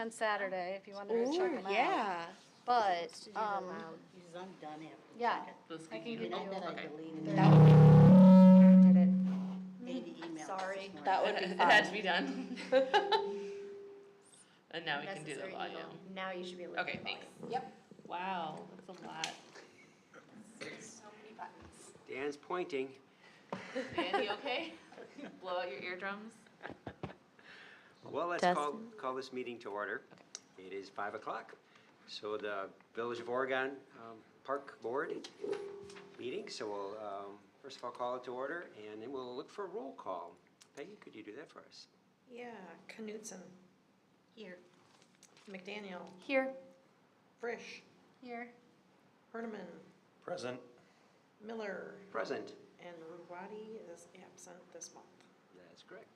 on Saturday if you wanted to check them out. Yeah. But, Because I'm done after the yeah, second. I can give And then I Okay. deleted That would be, 80 emails. Sorry. this morning. that would be It fun. had to be done. And now we can do the Necessary volume. evil. Now you should be able to. Okay, do thanks. volume. Yep. Wow, that's a lot. So many buttons. Dan's pointing. Dan, you okay? Blow out your eardrums? Well, let's call this meeting to order. It is 5 o'clock. So the Village of Oregon Park Board meeting. So we'll first of all call it to order, and then we'll look for a roll call. Peggy, could you do that for us? Yeah, Knutson, Here. McDaniel, Here. Frisch, here. Herniman, Present. Miller, Present. and Ruwadi is absent this month. That's correct.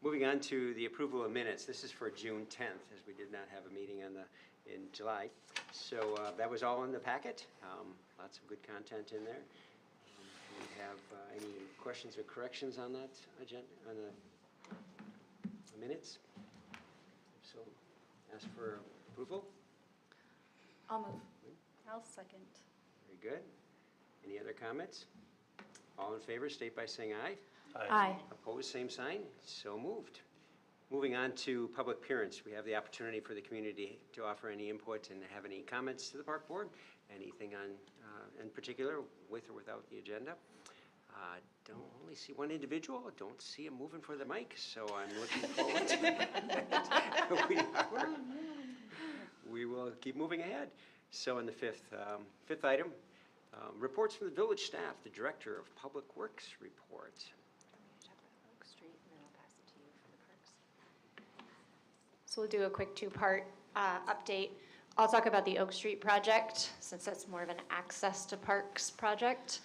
Moving on to the approval of minutes. This is for June 10th, as we did not have a meeting in July. So that was all in the packet. Lots of good content in there. Do we have any questions or corrections on that agenda, on the minutes? So ask for approval. I'll move. I'll second. Very good. Any other comments? All in favor, state by saying aye. Aye. Opposed, same sign. So moved. Moving on to public appearance. We have the opportunity for the community to offer any input and have any comments to the park board. Anything on, in particular, with or without the agenda. Don't only see one individual. Don't see him moving for the mic, so I'm looking forward to it. We will keep moving ahead. So in the fifth item, reports from the village staff, the Director of Public Works report. Oak Street, and then I'll pass it to you for the parks. So we'll do a quick two-part update. I'll talk about the Oak Street project, since that's more of an access to parks project.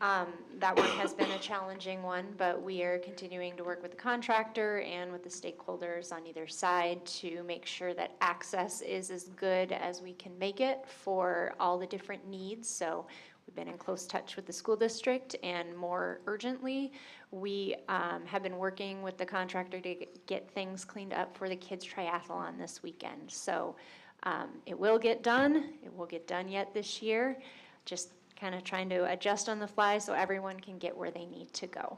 That one has been a challenging one, but we are continuing to work with the contractor and with the stakeholders on either side to make sure that access is as good as we can make it for all the different needs. So we've been in close touch with the school district, and more urgently, we have been working with the contractor to get things cleaned up for the kids' triathlon this weekend. So it will get done. It will get done yet this year. Just kind of trying to adjust on the fly so everyone can get where they need to go.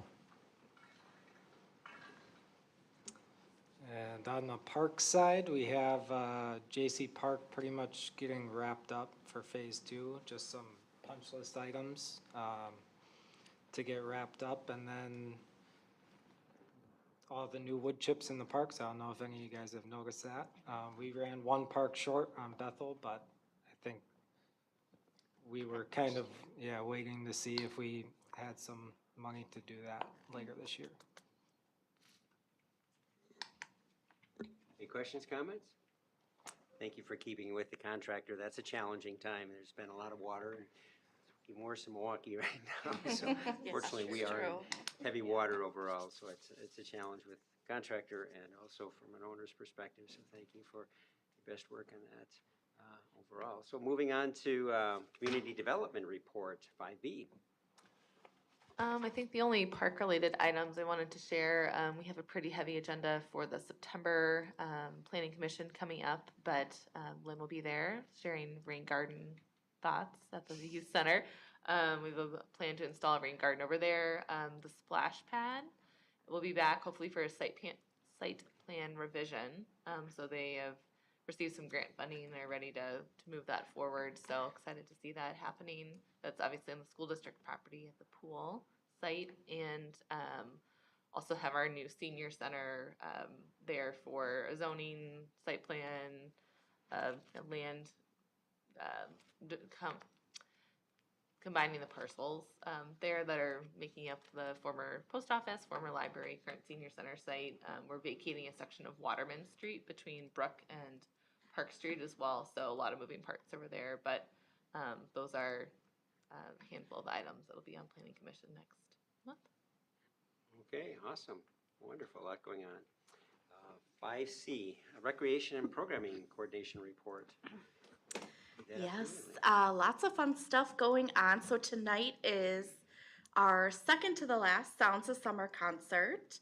And on the park side, we have J.C. Park pretty much getting wrapped up for phase 2, just some punch list items to get wrapped up, and then all the new wood chips in the parks. I don't know if any of you guys have noticed that. We ran one park short on Bethel, but I think we were kind of, waiting to see if we had some money to do that later this year. Any questions, comments? Thank you for keeping with the contractor. That's a challenging time. There's been a lot of water. It's even worse in Milwaukee right now. So fortunately, we are in heavy water overall. So it's a challenge with contractor and also from an owner's perspective. So thank you for your best work on that overall. So moving on to community development report 5B. I think the only park-related items I wanted to share, we have a pretty heavy agenda for the September Planning Commission coming up, but Lynn will be there sharing rain garden thoughts at the youth center. We have a plan to install a rain garden over there. The splash pad will be back hopefully for a site plan revision. So they have received some grant funding and they're ready to move that forward. So excited to see that happening. That's obviously on the school district property at the pool site, and also have our new senior center there for a zoning site plan, land combining the parcels there that are making up the former post office, former library, current senior center site. We're vacating a section of Waterman Street between Brook and Park Street as well, so a lot of moving parts over there, but those are a handful of items that'll be on Planning Commission next month. Okay, awesome. Wonderful, a lot going on. 5C, Recreation and Programming Coordination Report. Yes, lots of fun stuff going on. So tonight is our second to the last Sounds of Summer concert.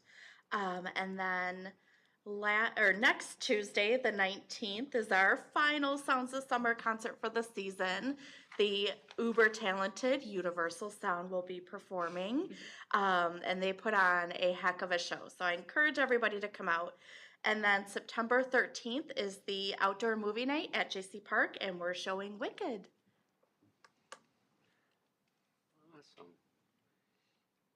And then Next Tuesday, the 19th, is our final Sounds of Summer concert for the season. The uber talented Universal Sound will be performing, and they put on a heck of a show. So I encourage everybody to come out. And then September 13th is the outdoor movie night at JC Park, and we're showing Wicked. Awesome.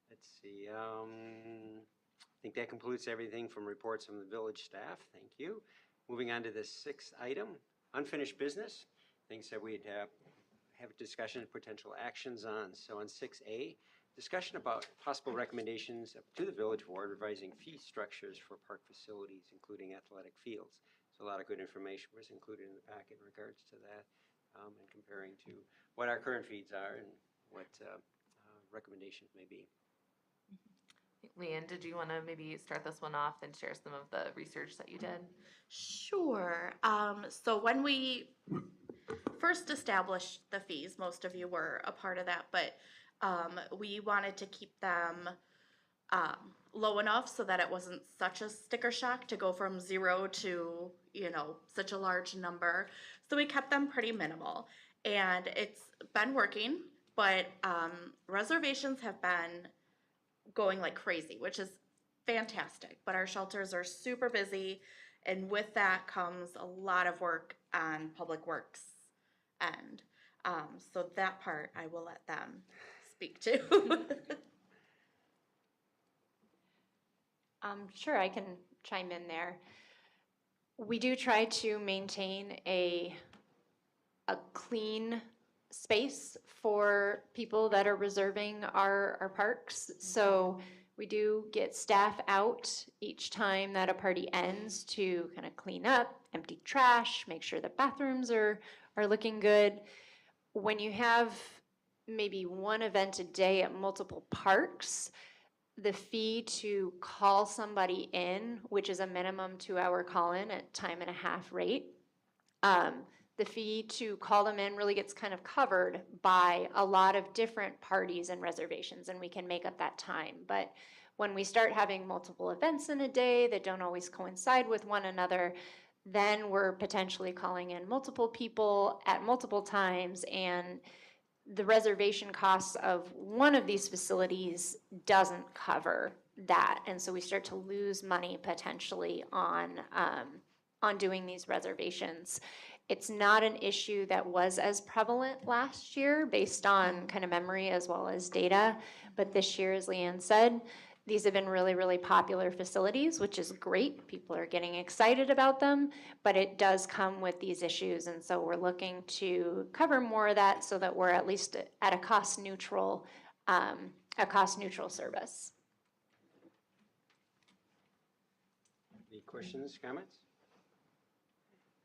Let's see, I think that concludes everything from reports from the village staff. Thank you. Moving on to the sixth item, unfinished business, things that we'd have a discussion and potential actions on. So on 6A, discussion about possible recommendations to the village board revising fee structures for park facilities, including athletic fields. So a lot of good information was included in the packet in regards to that, and comparing to what our current fees are and what recommendations may be. Leanne, did you want to maybe start this one off and share some of the research that you did? Sure. So when we first established the fees, most of you were a part of that, but we wanted to keep them low enough so that it wasn't such a sticker shock to go from 0 to, such a large number. So we kept them pretty minimal. And it's been working, but reservations have been going like crazy, which is fantastic. But our shelters are super busy, and with that comes a lot of work on Public Works end. So that part I will let them speak to. Sure, I can chime in there. We do try to maintain a clean space for people that are reserving our parks. So we do get staff out each time that a party ends to kind of clean up, empty trash, make sure the bathrooms are looking good. When you have maybe one event a day at multiple parks, the fee to call somebody in, which is a minimum 2-hour call-in at time and a half rate, the fee to call them in really gets kind of covered by a lot of different parties and reservations, and we can make up that time. But when we start having multiple events in a day that don't always coincide with one another, then we're potentially calling in multiple people at multiple times, and the reservation costs of one of these facilities doesn't cover that. And so we start to lose money potentially on doing these reservations. It's not an issue that was as prevalent last year based on kind of memory as well as data. But this year, as Leanne said, these have been really, really popular facilities, which is great. People are getting excited about them, but it does come with these issues. And so we're looking to cover more of that so that we're at least at a cost neutral service. Any questions, comments?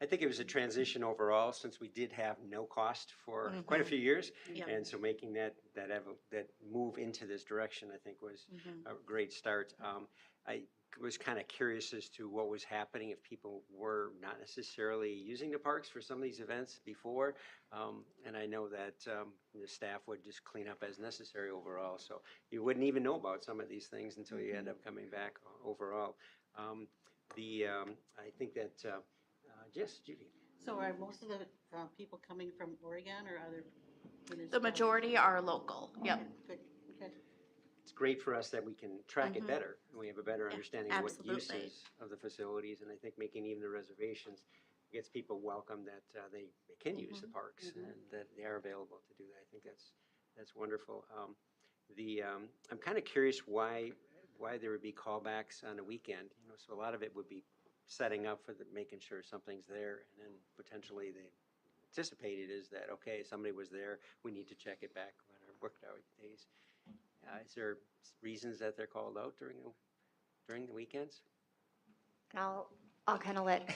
I think it was a transition overall, since we did have no cost for quite a few years. Yep. And so making that move into this direction, I think, was a great start. I was kind of curious as to what was happening if people were not necessarily using the parks for some of these events before. And I know that the staff would just clean up as necessary overall. So you wouldn't even know about some of these things until you end up coming back overall. I think that, yes, Judy. So are most of the people coming from Oregon or other The municipalities? majority are local. Yep. Good, okay. It's great for us that we can track it better, and we have a better understanding of what absolutely. uses of the facilities, and I think making even the reservations gets people welcome that they can use the parks and that they are available to do that. I think that's wonderful. I'm kind of curious why there would be callbacks on a weekend. So a lot of it would be setting up for making sure something's there, and then potentially they anticipated is that, okay, somebody was there, we need to check it back on our worked out days. Is there reasons that they're called out during the weekends? I'll kind of let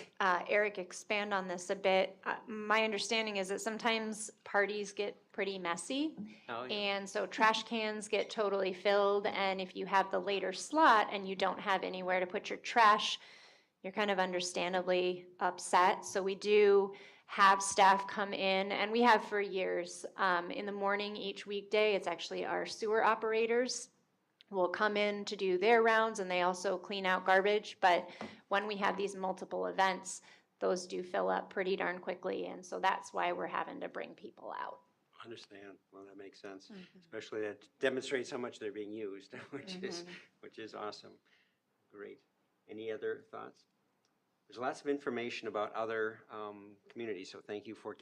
Eric expand on this a bit. My understanding is that sometimes parties get pretty messy. Oh, yeah. And so trash cans get totally filled, and if you have the later slot and you don't have anywhere to put your trash, you're kind of understandably upset. So we do have staff come in, and we have for years. In the morning each weekday, it's actually our sewer operators will come in to do their rounds, and they also clean out garbage. But when we have these multiple events, those do fill up pretty darn quickly, and so that's why we're having to bring people out. Understand, well, that makes sense, especially that demonstrates how much they're being used, which is awesome. Great. Any other thoughts? There's lots of information about other communities, so thank you for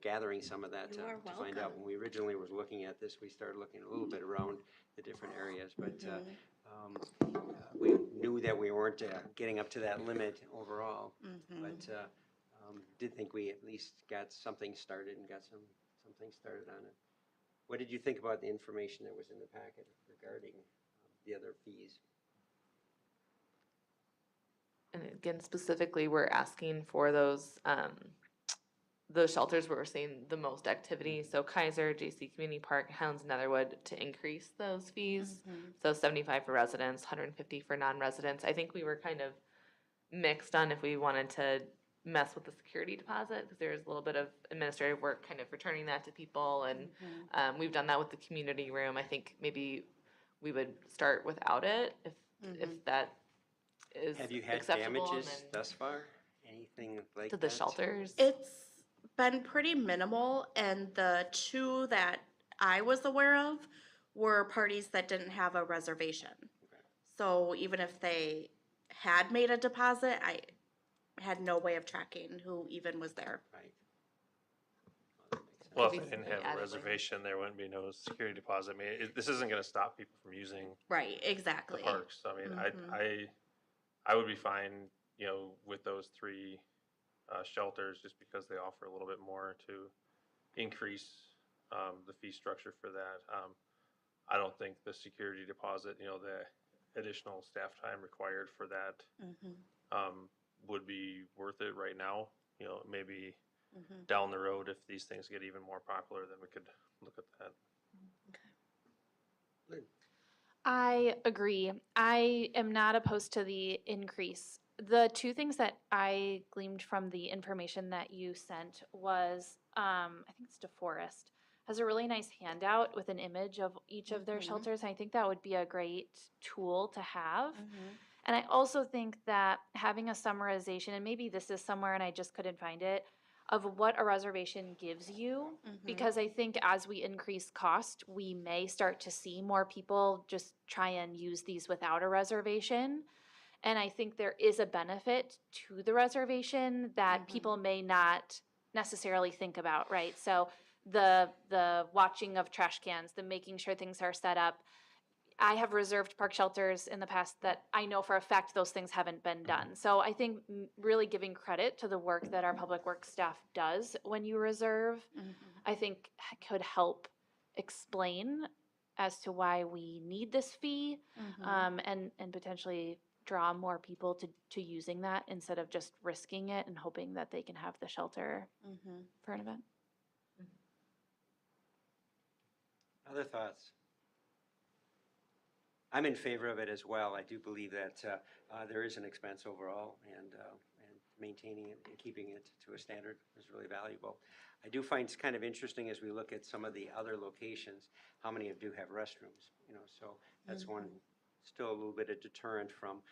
gathering some of that You to are find out. When we originally were looking at this, we started looking a little bit around the different areas, but we knew that we weren't getting up to that limit overall, but did think we at least got something started and got something started on it. What did you think about the information that was in the packet regarding the other fees? And again, specifically, we're asking for those shelters where we're seeing the most activity. So Kaiser, JC Community Park, Hounds, Netherwood, to increase those fees. So 75 for residents, 150 for non-residents. I think we were kind of mixed on if we wanted to mess with the security deposit, because there's a little bit of administrative work kind of returning that to people, and we've done that with the community room. I think maybe we would start without it if that is Have you had acceptable, damages and then thus far? Anything like to that? the shelters. It's been pretty minimal, and the two that I was aware of were parties that didn't have a reservation. So even if they had made a deposit, I had no way of tracking who even was there. Right. Well, Could if be they didn't something have a added later. reservation, there wouldn't be no security deposit. I mean, this isn't gonna stop people from using Right, the exactly. parks. I mean, I would be fine, with those three shelters, just because they offer a little bit more to increase the fee structure for that. I don't think the security deposit, the additional staff time required for that would be worth it right now. Maybe down the road, if these things get even more popular, then we could look at that. I agree. I am not opposed to the increase. The two things that I gleaned from the information that you sent was, I think it's DeForest, has a really nice handout with an image of each of their shelters. I think that would be a great tool to have. And I also think that having a summarization, and maybe this is somewhere and I just couldn't find it, of what a reservation gives you. Because I think as we increase cost, we may start to see more people just try and use these without a reservation. And I think there is a benefit to the reservation that people may not necessarily think about, right? So the watching of trash cans, the making sure things are set up. I have reserved park shelters in the past that I know for a fact those things haven't been done. So I think really giving credit to the work that our public works staff does when you reserve, I think could help explain as to why we need this fee, and potentially draw more people to using that instead of just risking it and hoping that they can have the shelter for an event. Other thoughts? I'm in favor of it as well. I do believe that there is an expense overall, and maintaining it and keeping it to a standard is really valuable. I do find it's kind of interesting as we look at some of the other locations, how many do have restrooms, so that's one, still a little bit of deterrent from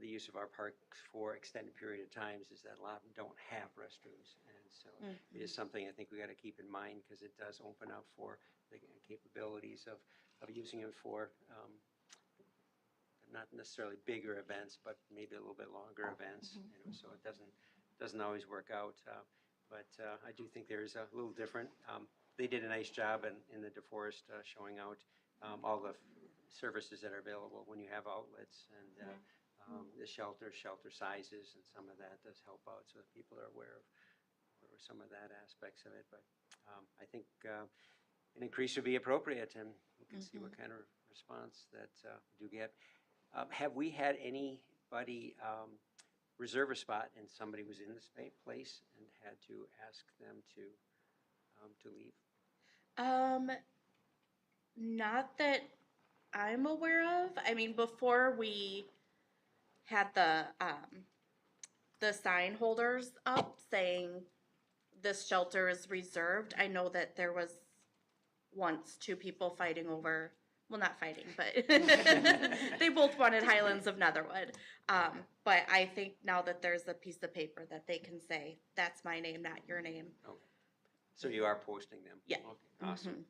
the use of our parks for extended period of times, is that a lot of them don't have restrooms. And so it is something I think we got to keep in mind, because it does open up for the capabilities of using it for not necessarily bigger events, but maybe a little bit longer events. So it doesn't always work out. But I do think there's a little different. They did a nice job in the DeForest showing out all the services that are available when you have outlets, and the shelter sizes, and some of that does help out, so that people are aware of some of that aspects of it. But I think an increase would be appropriate, and we can see what kind of response that we do get. Have we had anybody reserve a spot and somebody was in the place and had to ask them to leave? Not that I'm aware of. I mean, before we had the sign holders up saying this shelter is reserved, I know that there was once two people fighting over well, not fighting, but they both wanted Highlands of Netherwood. But I think now that there's a piece of paper that they can say, that's my name, not your name. Okay. So you are posting them? Yeah. Okay, awesome,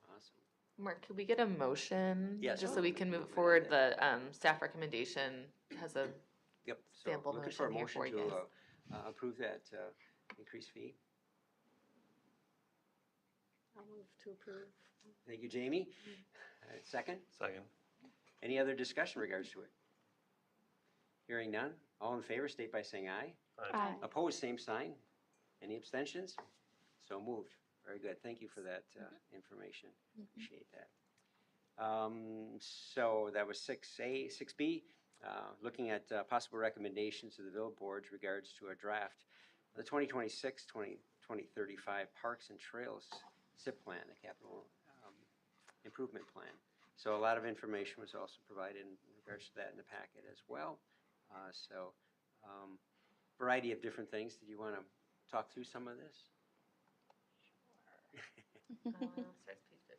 awesome. Mark, could we get a motion? Yes. Just so we can move Movement on forward, that. the staff recommendation has a, Yep, so Sample looking for a motion here motion for you to guys. approve that increased fee. I'll move to approve. Thank you, Jamie. Second, Second. any other discussion in regards to it? Hearing none, all in favor state by saying aye. Aye. Opposed, same sign. Any abstentions? So moved. Very good. Thank you for that information. Appreciate that. So that was 6A. 6B, looking at possible recommendations to the village board regards to a draft of the 2026-2035 Parks and Trails SIP plan, the capital improvement plan. So a lot of information was also provided in regards to that in the packet as well. Variety of different things. Did you want to talk through some of this? starts page 15.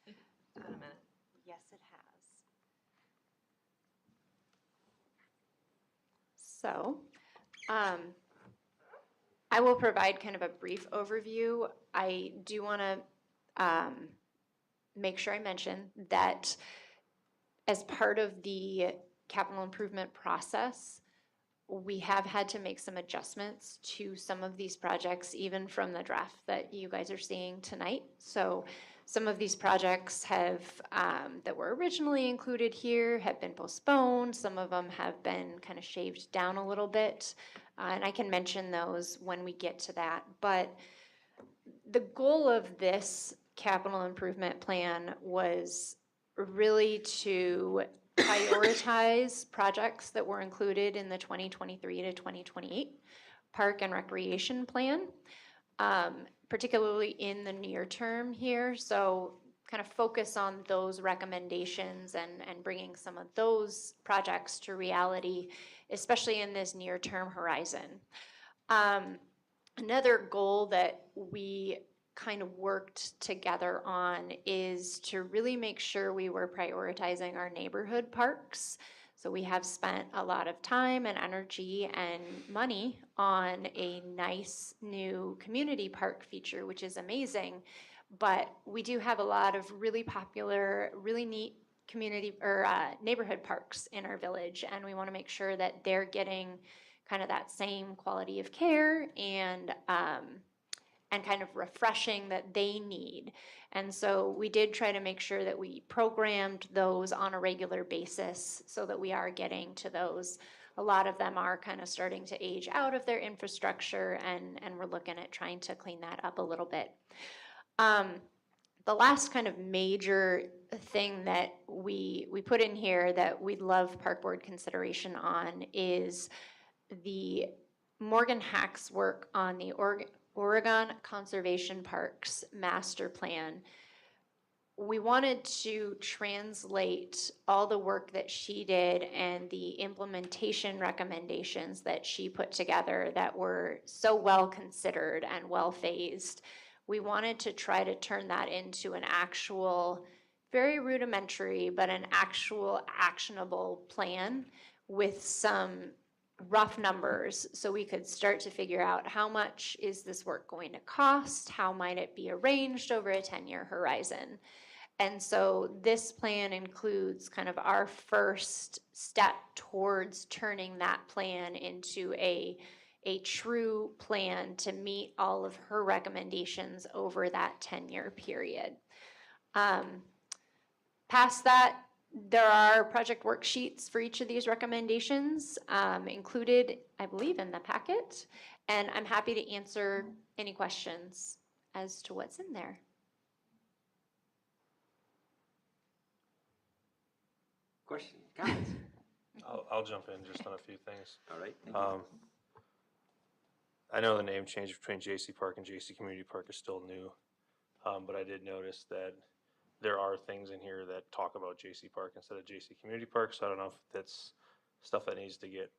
It's been a minute. Yes, it has. So, I will provide kind of a brief overview. I do want to make sure I mention that as part of the capital improvement process, we have had to make some adjustments to some of these projects, even from the draft that you guys are seeing tonight. So some of these projects have, that were originally included here, have been postponed. Some of them have been kind of shaved down a little bit. And I can mention those when we get to that. But the goal of this capital improvement plan was really to prioritize projects that were included in the 2023 to 2028 Park and Recreation Plan, particularly in the near term here. So kind of focus on those recommendations and bringing some of those projects to reality, especially in this near term horizon. Another goal that we kind of worked together on is to really make sure we were prioritizing our neighborhood parks. So we have spent a lot of time and energy and money on a nice new community park feature, which is amazing. But we do have a lot of really popular, really neat community or neighborhood parks in our village, and we want to make sure that they're getting kind of that same quality of care and kind of refreshing that they need. And so we did try to make sure that we programmed those on a regular basis so that we are getting to those. A lot of them are kind of starting to age out of their infrastructure, and we're looking at trying to clean that up a little bit. The last kind of major thing that we put in here that we'd love Park Board consideration on is the Morgan Hack's work on the Oregon Conservation Parks Master Plan. We wanted to translate all the work that she did and the implementation recommendations that she put together that were so well considered and well phased. We wanted to try to turn that into an actual, very rudimentary, but an actual actionable plan with some rough numbers so we could start to figure out how much is this work going to cost, how might it be arranged over a 10-year horizon. And so this plan includes kind of our first step towards turning that plan into a true plan to meet all of her recommendations over that 10-year period. Past that, there are project worksheets for each of these recommendations included, I believe, in the packet. And I'm happy to answer any questions as to what's in there. Questions, comments? I'll jump in just on a few things. All right, thank you. I know the name change between JC Park and JC Community Park is still new, but I did notice that there are things in here that talk about JC Park instead of JC Community Park, so I don't know if that's stuff that needs to get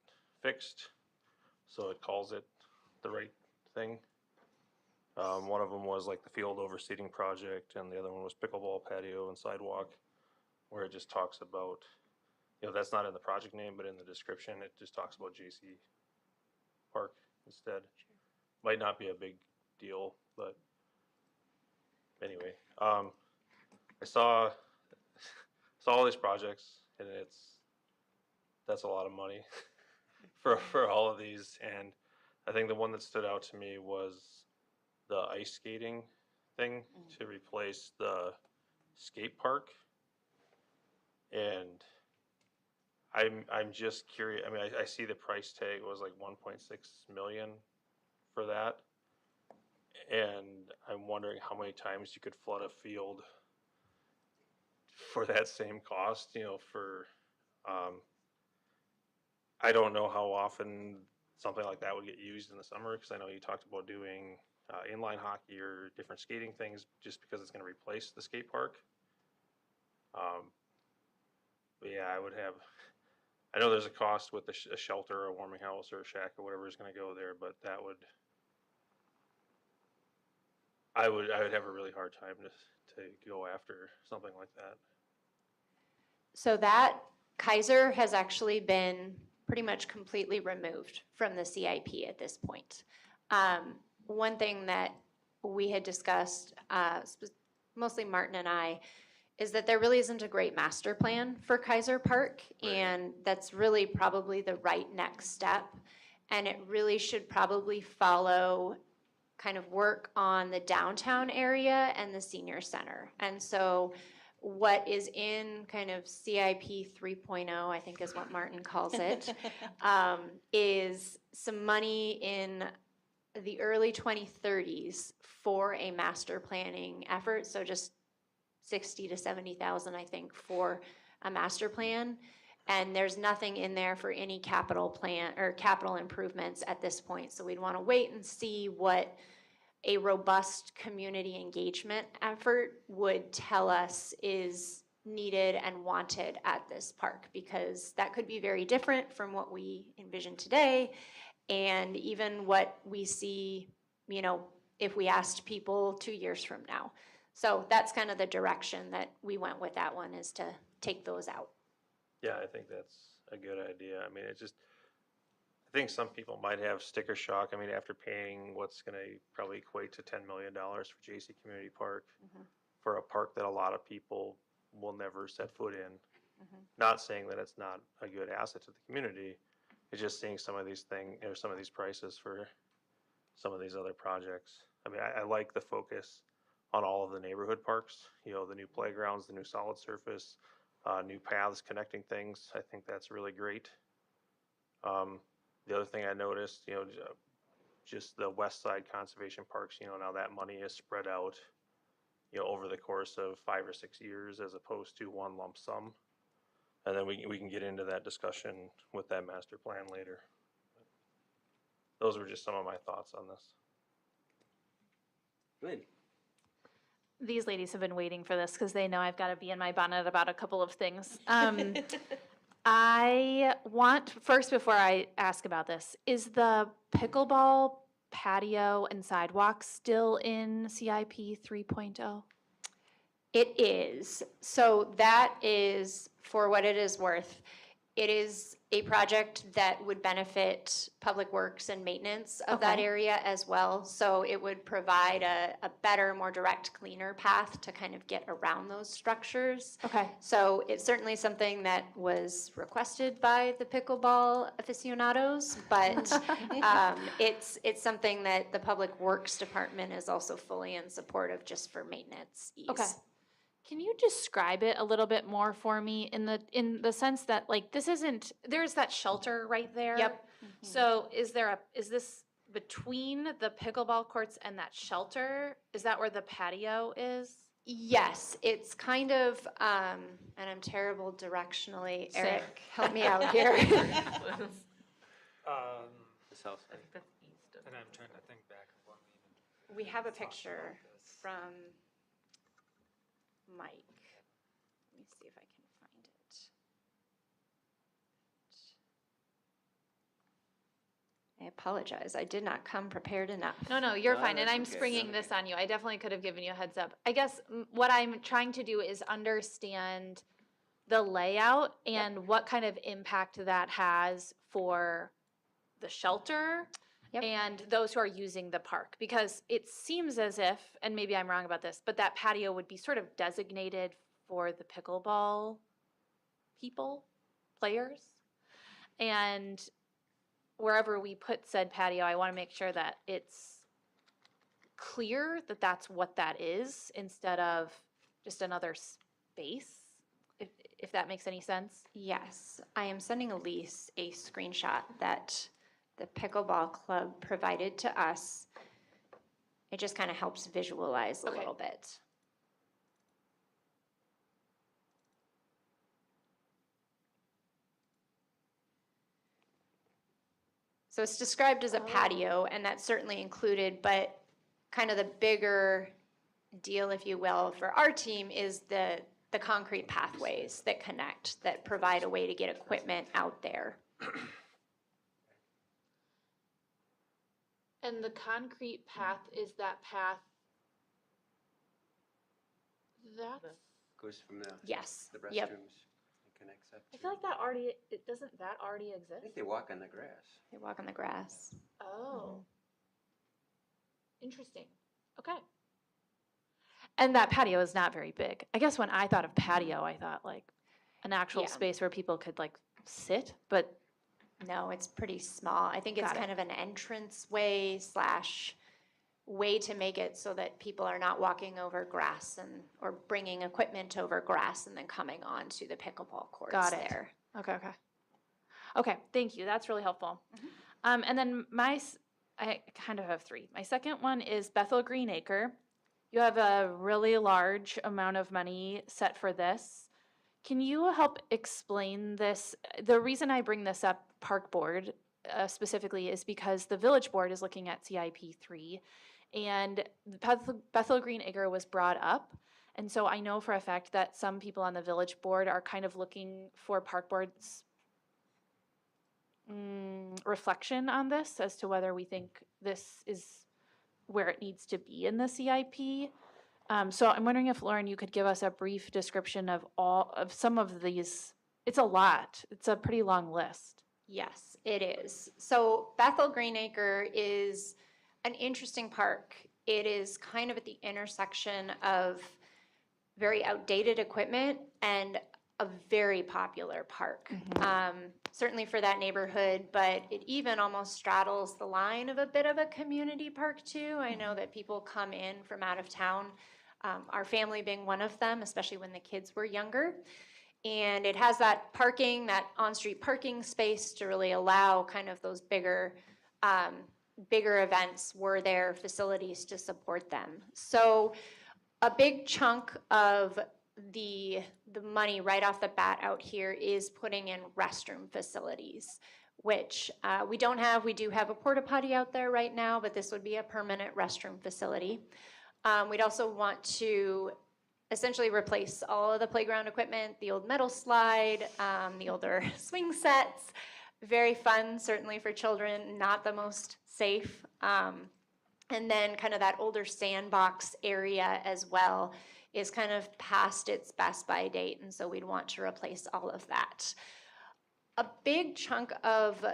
fixed, so it calls it the right thing. One of them was like the field overseating project, and the other one was pickleball patio and sidewalk, where it just talks about, that's not in the project name, but in the description, it just talks about JC Park instead. Might not be a big deal, but anyway, I saw all these projects, and that's a lot of money for all of these. And I think the one that stood out to me was the ice skating thing to replace the skate park. And I'm just curious. I mean, I see the price tag was like 1.6 million for that, and I'm wondering how many times you could flood a field for that same cost. I don't know how often something like that would get used in the summer, because I know you talked about doing inline hockey or different skating things just because it's going to replace the skate park. But yeah, I know there's a cost with a shelter or a warming house or a shack or whatever is going to go there, but I would have a really hard time to go after something like that. So that Kaiser has actually been pretty much completely removed from the CIP at this point. One thing that we had discussed, mostly Martin and I, is that there really isn't a great master plan for Kaiser Park, and that's really probably the right next step. And it really should probably follow kind of work on the downtown area and the senior center. And so what is in kind of CIP 3.0, I think is what Martin calls it, is some money in the early 2030s for a master planning effort. So just 60 to 70,000, I think, for a master plan. And there's nothing in there for any capital plan or capital improvements at this point. So we'd want to wait and see what a robust community engagement effort would tell us is needed and wanted at this park, because that could be very different from what we envision today, and even what we see, if we asked people 2 years from now. So that's kind of the direction that we went with that one, is to take those out. Yeah, I think that's a good idea. I mean, I think some people might have sticker shock. I mean, after paying what's going to probably equate to $10 million for JC Community Park, for a park that a lot of people will never set foot in. Not saying that it's not a good asset to the community. It's just seeing some of these things, some of these prices for some of these other projects. I mean, I like the focus on all of the neighborhood parks, the new playgrounds, the new solid surface, new paths connecting things. I think that's really great. The other thing I noticed, just the west side conservation parks, now that money is spread out, over the course of 5 or 6 years, as opposed to one lump sum. And then we can get into that discussion with that master plan later. Those were just some of my thoughts on this. Lynn? These ladies have been waiting for this because they know I've got to be in my bonnet about a couple of things. I want, first before I ask about this, is the pickleball patio and sidewalk still in CIP 3.0? It is. So that is, for what it is worth, it is a project that would benefit public works and maintenance of that Okay. area as well. So it would provide a better, more direct, cleaner path to kind of get around those structures. Okay. So it's certainly something that was requested by the pickleball aficionados, but it's something that the Public Works Department is also fully in support of, just for maintenance ease. Okay. Can you describe it a little bit more for me in the sense that, like, this isn't, there's that shelter right there? Yep. So is this between the pickleball courts and that shelter? Is that where the patio is? Yes, it's kind of, and I'm terrible directionally. Same. Eric, help me out here. The south I side. think that's east of. And I'm trying to think back of what we We have a talked about picture this. from Mike. Let me see if I can find it. I apologize. I did not come prepared enough. No, you're No, fine, and that's I'm okay. springing this on you. I definitely could have given you a heads up. I guess what I'm trying to do is understand the layout and what kind of impact that has for the shelter Yep. and those who are using the park. Because it seems as if, and maybe I'm wrong about this, but that patio would be sort of designated for the pickleball people, players. And wherever we put said patio, I want to make sure that it's clear that that's what that is instead of just another space, if that makes any sense. Yes, I am sending Elise a screenshot that the pickleball club provided to us. It just kind of helps visualize a Okay. little bit. So it's described as a patio, and that's certainly included, but kind of the bigger deal, if you will, for our team is the concrete pathways that connect, that provide a way to get equipment out there. And the concrete path is that path that's, Goes from the Yes, restrooms yep. and connects up I to. feel like that already, doesn't that already I exist? think they walk on the grass. They walk on the grass. Oh. Interesting. Okay. And that patio is not very big. I guess when I thought of patio, I thought like an actual Yeah. space where people could like sit, but No, it's pretty small. I think it's Got it. kind of an entrance way / way to make it so that people are not walking over grass or bringing equipment over grass and then coming on to the pickleball courts Got it. there. okay. Okay, thank you. That's really helpful. And then I kind of have three. My second one is Bethel Green Acre. You have a really large amount of money set for this. Can you help explain this? The reason I bring this up, Park Board specifically, is because the Village Board is looking at CIP 3, and Bethel Green Acre was brought up. And so I know for a fact that some people on the Village Board are kind of looking for Park Board's reflection on this as to whether we think this is where it needs to be in the CIP. So I'm wondering if, Lauren, you could give us a brief description of some of these. It's a lot. It's a pretty long list. Yes, it is. So Bethel Greenacre is an interesting park. It is kind of at the intersection of very outdated equipment and a very popular park. Certainly for that neighborhood, but it even almost straddles the line of a bit of a community park too. I know that people come in from out of town, our family being one of them, especially when the kids were younger. And it has that parking, that on-street parking space to really allow kind of those bigger events were there, facilities to support them. So a big chunk of the money right off the bat out here is putting in restroom facilities, which we don't have. We do have a porta potty out there right now, but this would be a permanent restroom facility. We'd also want to essentially replace all of the playground equipment, the old metal slide, the older swing sets. Very fun, certainly for children, not the most safe. And then kind of that older sandbox area as well is kind of past its best by date, and so we'd want to replace all of that. A big chunk of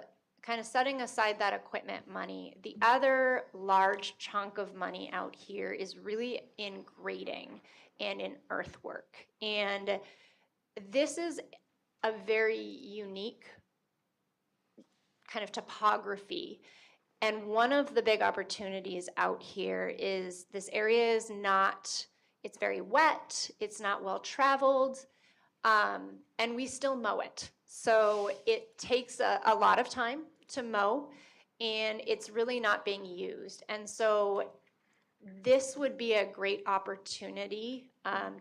kind of setting aside that equipment money, the other large chunk of money out here is really in grading and in earthwork. And this is a very unique kind of topography. And one of the big opportunities out here is this area is not, it's very wet, it's not well traveled, and we still mow it. So it takes a lot of time to mow, and it's really not being used. And so this would be a great opportunity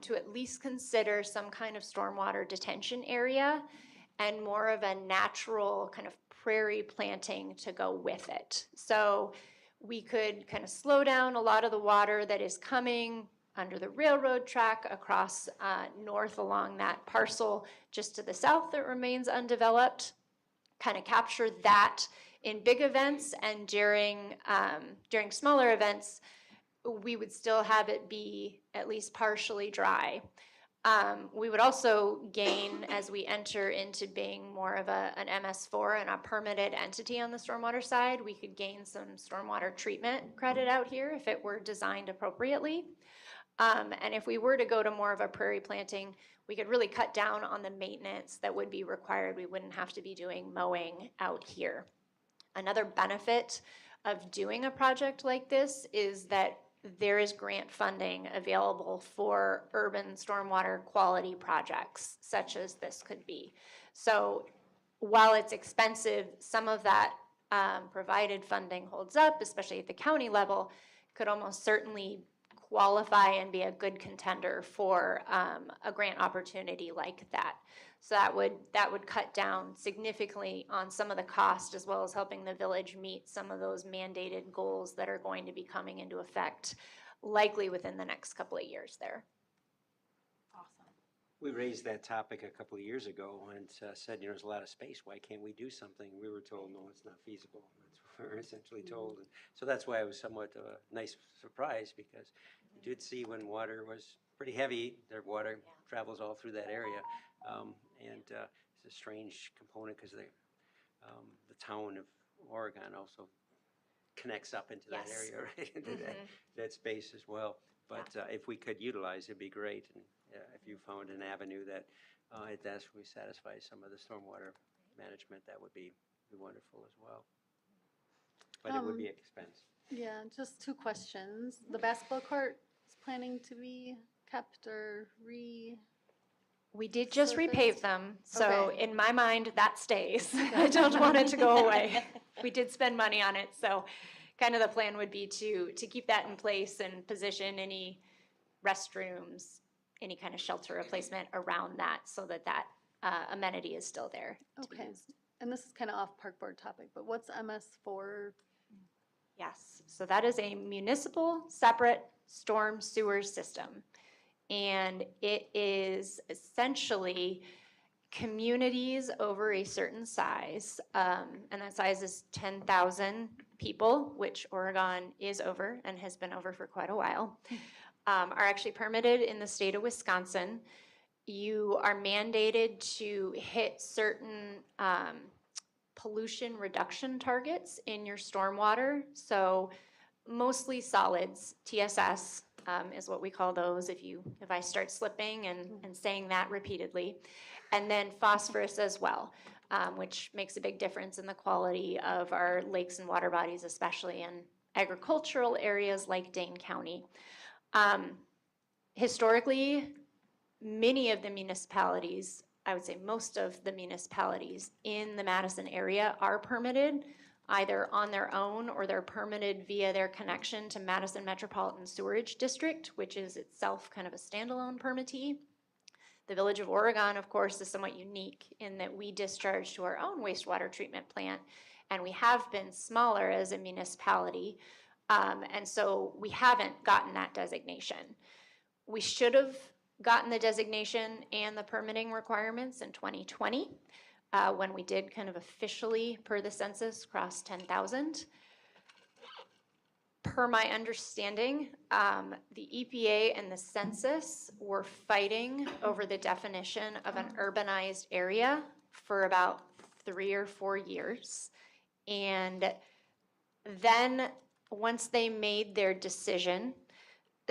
to at least consider some kind of stormwater detention area and more of a natural kind of prairie planting to go with it. So we could kind of slow down a lot of the water that is coming under the railroad track across north along that parcel just to the south that remains undeveloped, kind of capture that In big events and during smaller events, we would still have it be at least partially dry. We would also gain, as we enter into being more of an MS4 and a permitted entity on the stormwater side, we could gain some stormwater treatment credit out here if it were designed appropriately. And if we were to go to more of a prairie planting, we could really cut down on the maintenance that would be required. We wouldn't have to be doing mowing out here. Another benefit of doing a project like this is that there is grant funding available for urban stormwater quality projects, such as this could be. So while it's expensive, some of that provided funding holds up, especially at the county level, could almost certainly qualify and be a good contender for a grant opportunity like that. So that would cut down significantly on some of the cost, as well as helping the village meet some of those mandated goals that are going to be coming into effect likely within the next couple of years there. We raised that topic a couple of years ago and said, there's a lot of space. Why can't we do something? We were told, no, it's not feasible. That's what we were essentially told. And so that's why it was somewhat of a nice surprise, because you did see when water was pretty heavy, their water travels all through that area. It's a strange component because the town of Oregon also connects up into that Yes. area, right? Into that space as well. But if we could utilize, it'd be great. And if you found an avenue that it actually satisfies some of the stormwater management, that would be wonderful as well. But it would be expense. Yeah, just 2 questions. The basketball court is planning to be kept or We did just Surfaced? repave them, so Okay. in my mind, that stays. I don't want it to go away. We did spend money on it, so kind of the plan would be to keep that in place and position any restrooms, any kind of shelter replacement around that, so that amenity is still there to be Okay. used. And this is kind of off park board topic, but what's MS4? Yes, so that is a municipal separate storm sewer system. And it is essentially communities over a certain size, and that size is 10,000 people, which Oregon is over and has been over for quite a while, are actually permitted in the state of Wisconsin. You are mandated to hit certain pollution reduction targets in your stormwater. So mostly solids, TSS is what we call those if I start slipping and saying that repeatedly. And then phosphorus as well, which makes a big difference in the quality of our lakes and water bodies, especially in agricultural areas like Dane County. Historically, many of the municipalities, I would say most of the municipalities in the Madison area are permitted either on their own or they're permitted via their connection to Madison Metropolitan Sewerage District, which is itself kind of a standalone permittee. The Village of Oregon, of course, is somewhat unique in that we discharge to our own wastewater treatment plant, and we have been smaller as a municipality, and so we haven't gotten that designation. We should have gotten the designation and the permitting requirements in 2020, when we did kind of officially, per the census, cross 10,000. Per my understanding, the EPA and the census were fighting over the definition of an urbanized area for about 3 or 4 years. And then, once they made their decision,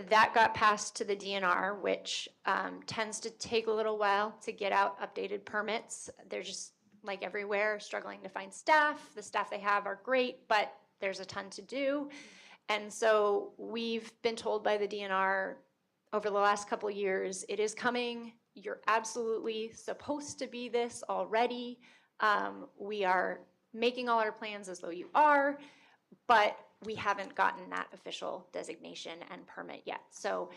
that got passed to the DNR, which tends to take a little while to get out updated permits. They're just, like everywhere, struggling to find staff. The staff they have are great, but there's a ton to do. And so we've been told by the DNR over the last couple of years, it is coming. You're absolutely supposed to be this already. We are making all our plans as though you are, but we haven't gotten that official designation and permit yet. So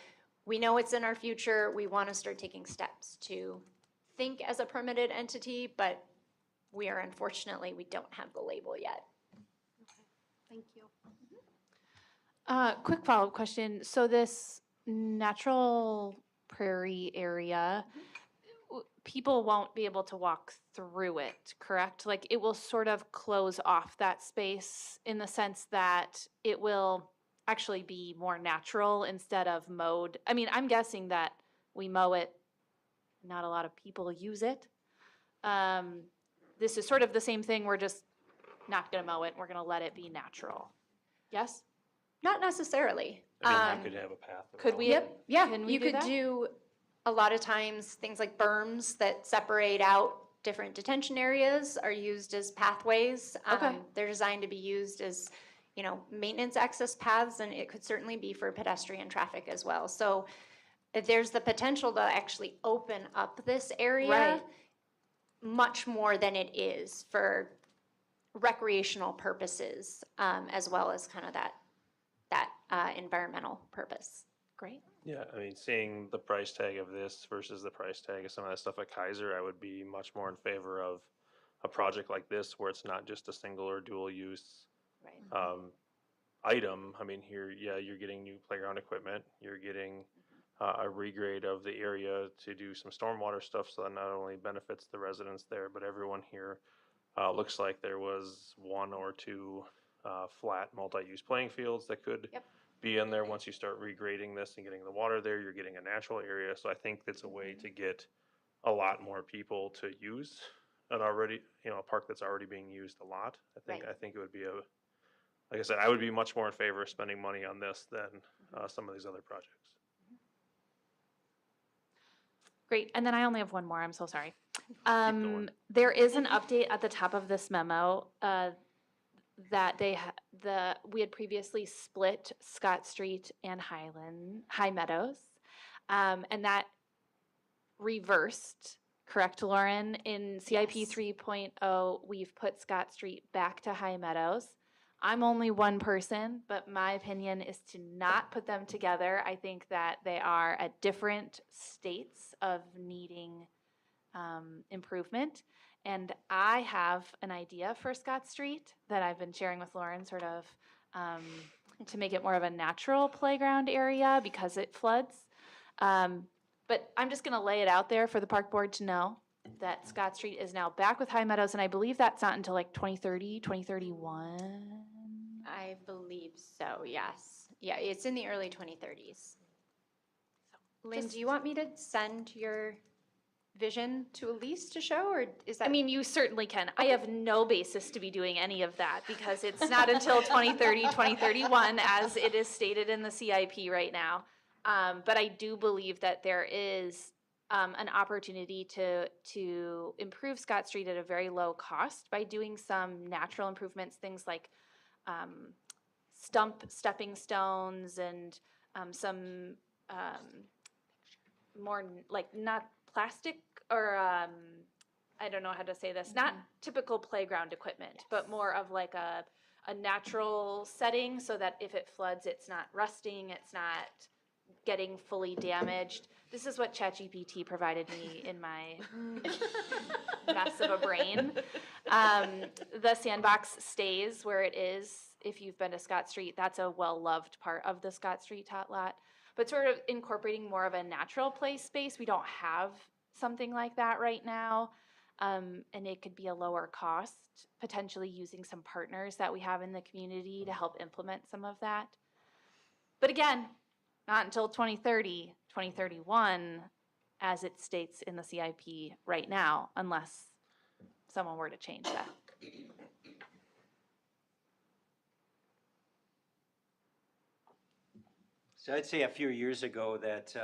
we know it's in our future. We want to start taking steps to think as a permitted entity, but we don't have the label yet. Thank you. Quick follow-up question. So this natural prairie area, people won't be able to walk through it, correct? Like it will sort of close off that space in the sense that it will actually be more natural instead of mowed. I mean, I'm guessing that we mow it, not a lot of people use it. This is sort of the same thing. We're just not going to mow it. We're going to let it be natural. Yes? Not necessarily. I mean, I could have a path. Could we? Yep, yeah, Can we you do could that? do a lot of times things like berms that separate out different detention areas are used as pathways. Okay. They're designed to be used as, maintenance access paths, and it could certainly be for pedestrian traffic as well. So there's the potential to actually open up this area Right. much more than it is for recreational purposes, as well as kind of that environmental purpose. Great. Yeah, I mean, seeing the price tag of this versus the price tag of some of that stuff at Kaiser, I would be much more in favor of a project like this where it's not just a single or dual use Right. item. I mean, here, yeah, you're getting new playground equipment, you're getting a regrade of the area to do some stormwater stuff, so that not only benefits the residents there, but everyone here. Looks like there was 1 or 2 flat multi-use playing fields that could Yep. be in there. Once you start regrading this and getting the water there, you're getting a natural area. So I think it's a way to get a lot more people to use an already, a park that's already being used a lot. Right. I think it would be like I said, I would be much more in favor of spending money on this than some of these other projects. Great. And then I only have one more. I'm so sorry. going. There is an update at the top of this memo that we had previously split Scott Street and High Meadows, and that reversed. Correct, Lauren? In CIP Yes. 3.0, we've put Scott Street back to High Meadows. I'm only one person, but my opinion is to not put them together. I think that they are at different states of needing improvement. And I have an idea for Scott Street that I've been sharing with Lauren, sort of to make it more of a natural playground area because it floods. But I'm just going to lay it out there for the park board to know that Scott Street is now back with High Meadows, and I believe that's not until like 2030, 2031. I believe so, yes. Yeah, it's in the early 2030s. Lynn, just- do you want me to send your vision to Elise to show, or is that? I mean, you certainly can. I have no basis to be doing any of that because it's not until 2030, 2031, as it is stated in the CIP right now. But I do believe that there is an opportunity to improve Scott Street at a very low cost by doing some natural improvements, things like stepping stones and some more like not plastic or I don't know how to say this, not typical playground equipment, but more of like a natural setting so that if it floods, it's not rusting, it's not getting fully damaged. This is what ChatGPT provided me in my mess of a brain. The sandbox stays where it is. If you've been to Scott Street, that's a well-loved part of the Scott Street tot lot. But sort of incorporating more of a natural play space, we don't have something like that right now. And it could be a lower cost, potentially using some partners that we have in the community to help implement some of that. But again, not until 2030, 2031, as it states in the CIP right now, unless someone were to change that. So I'd say a few years ago that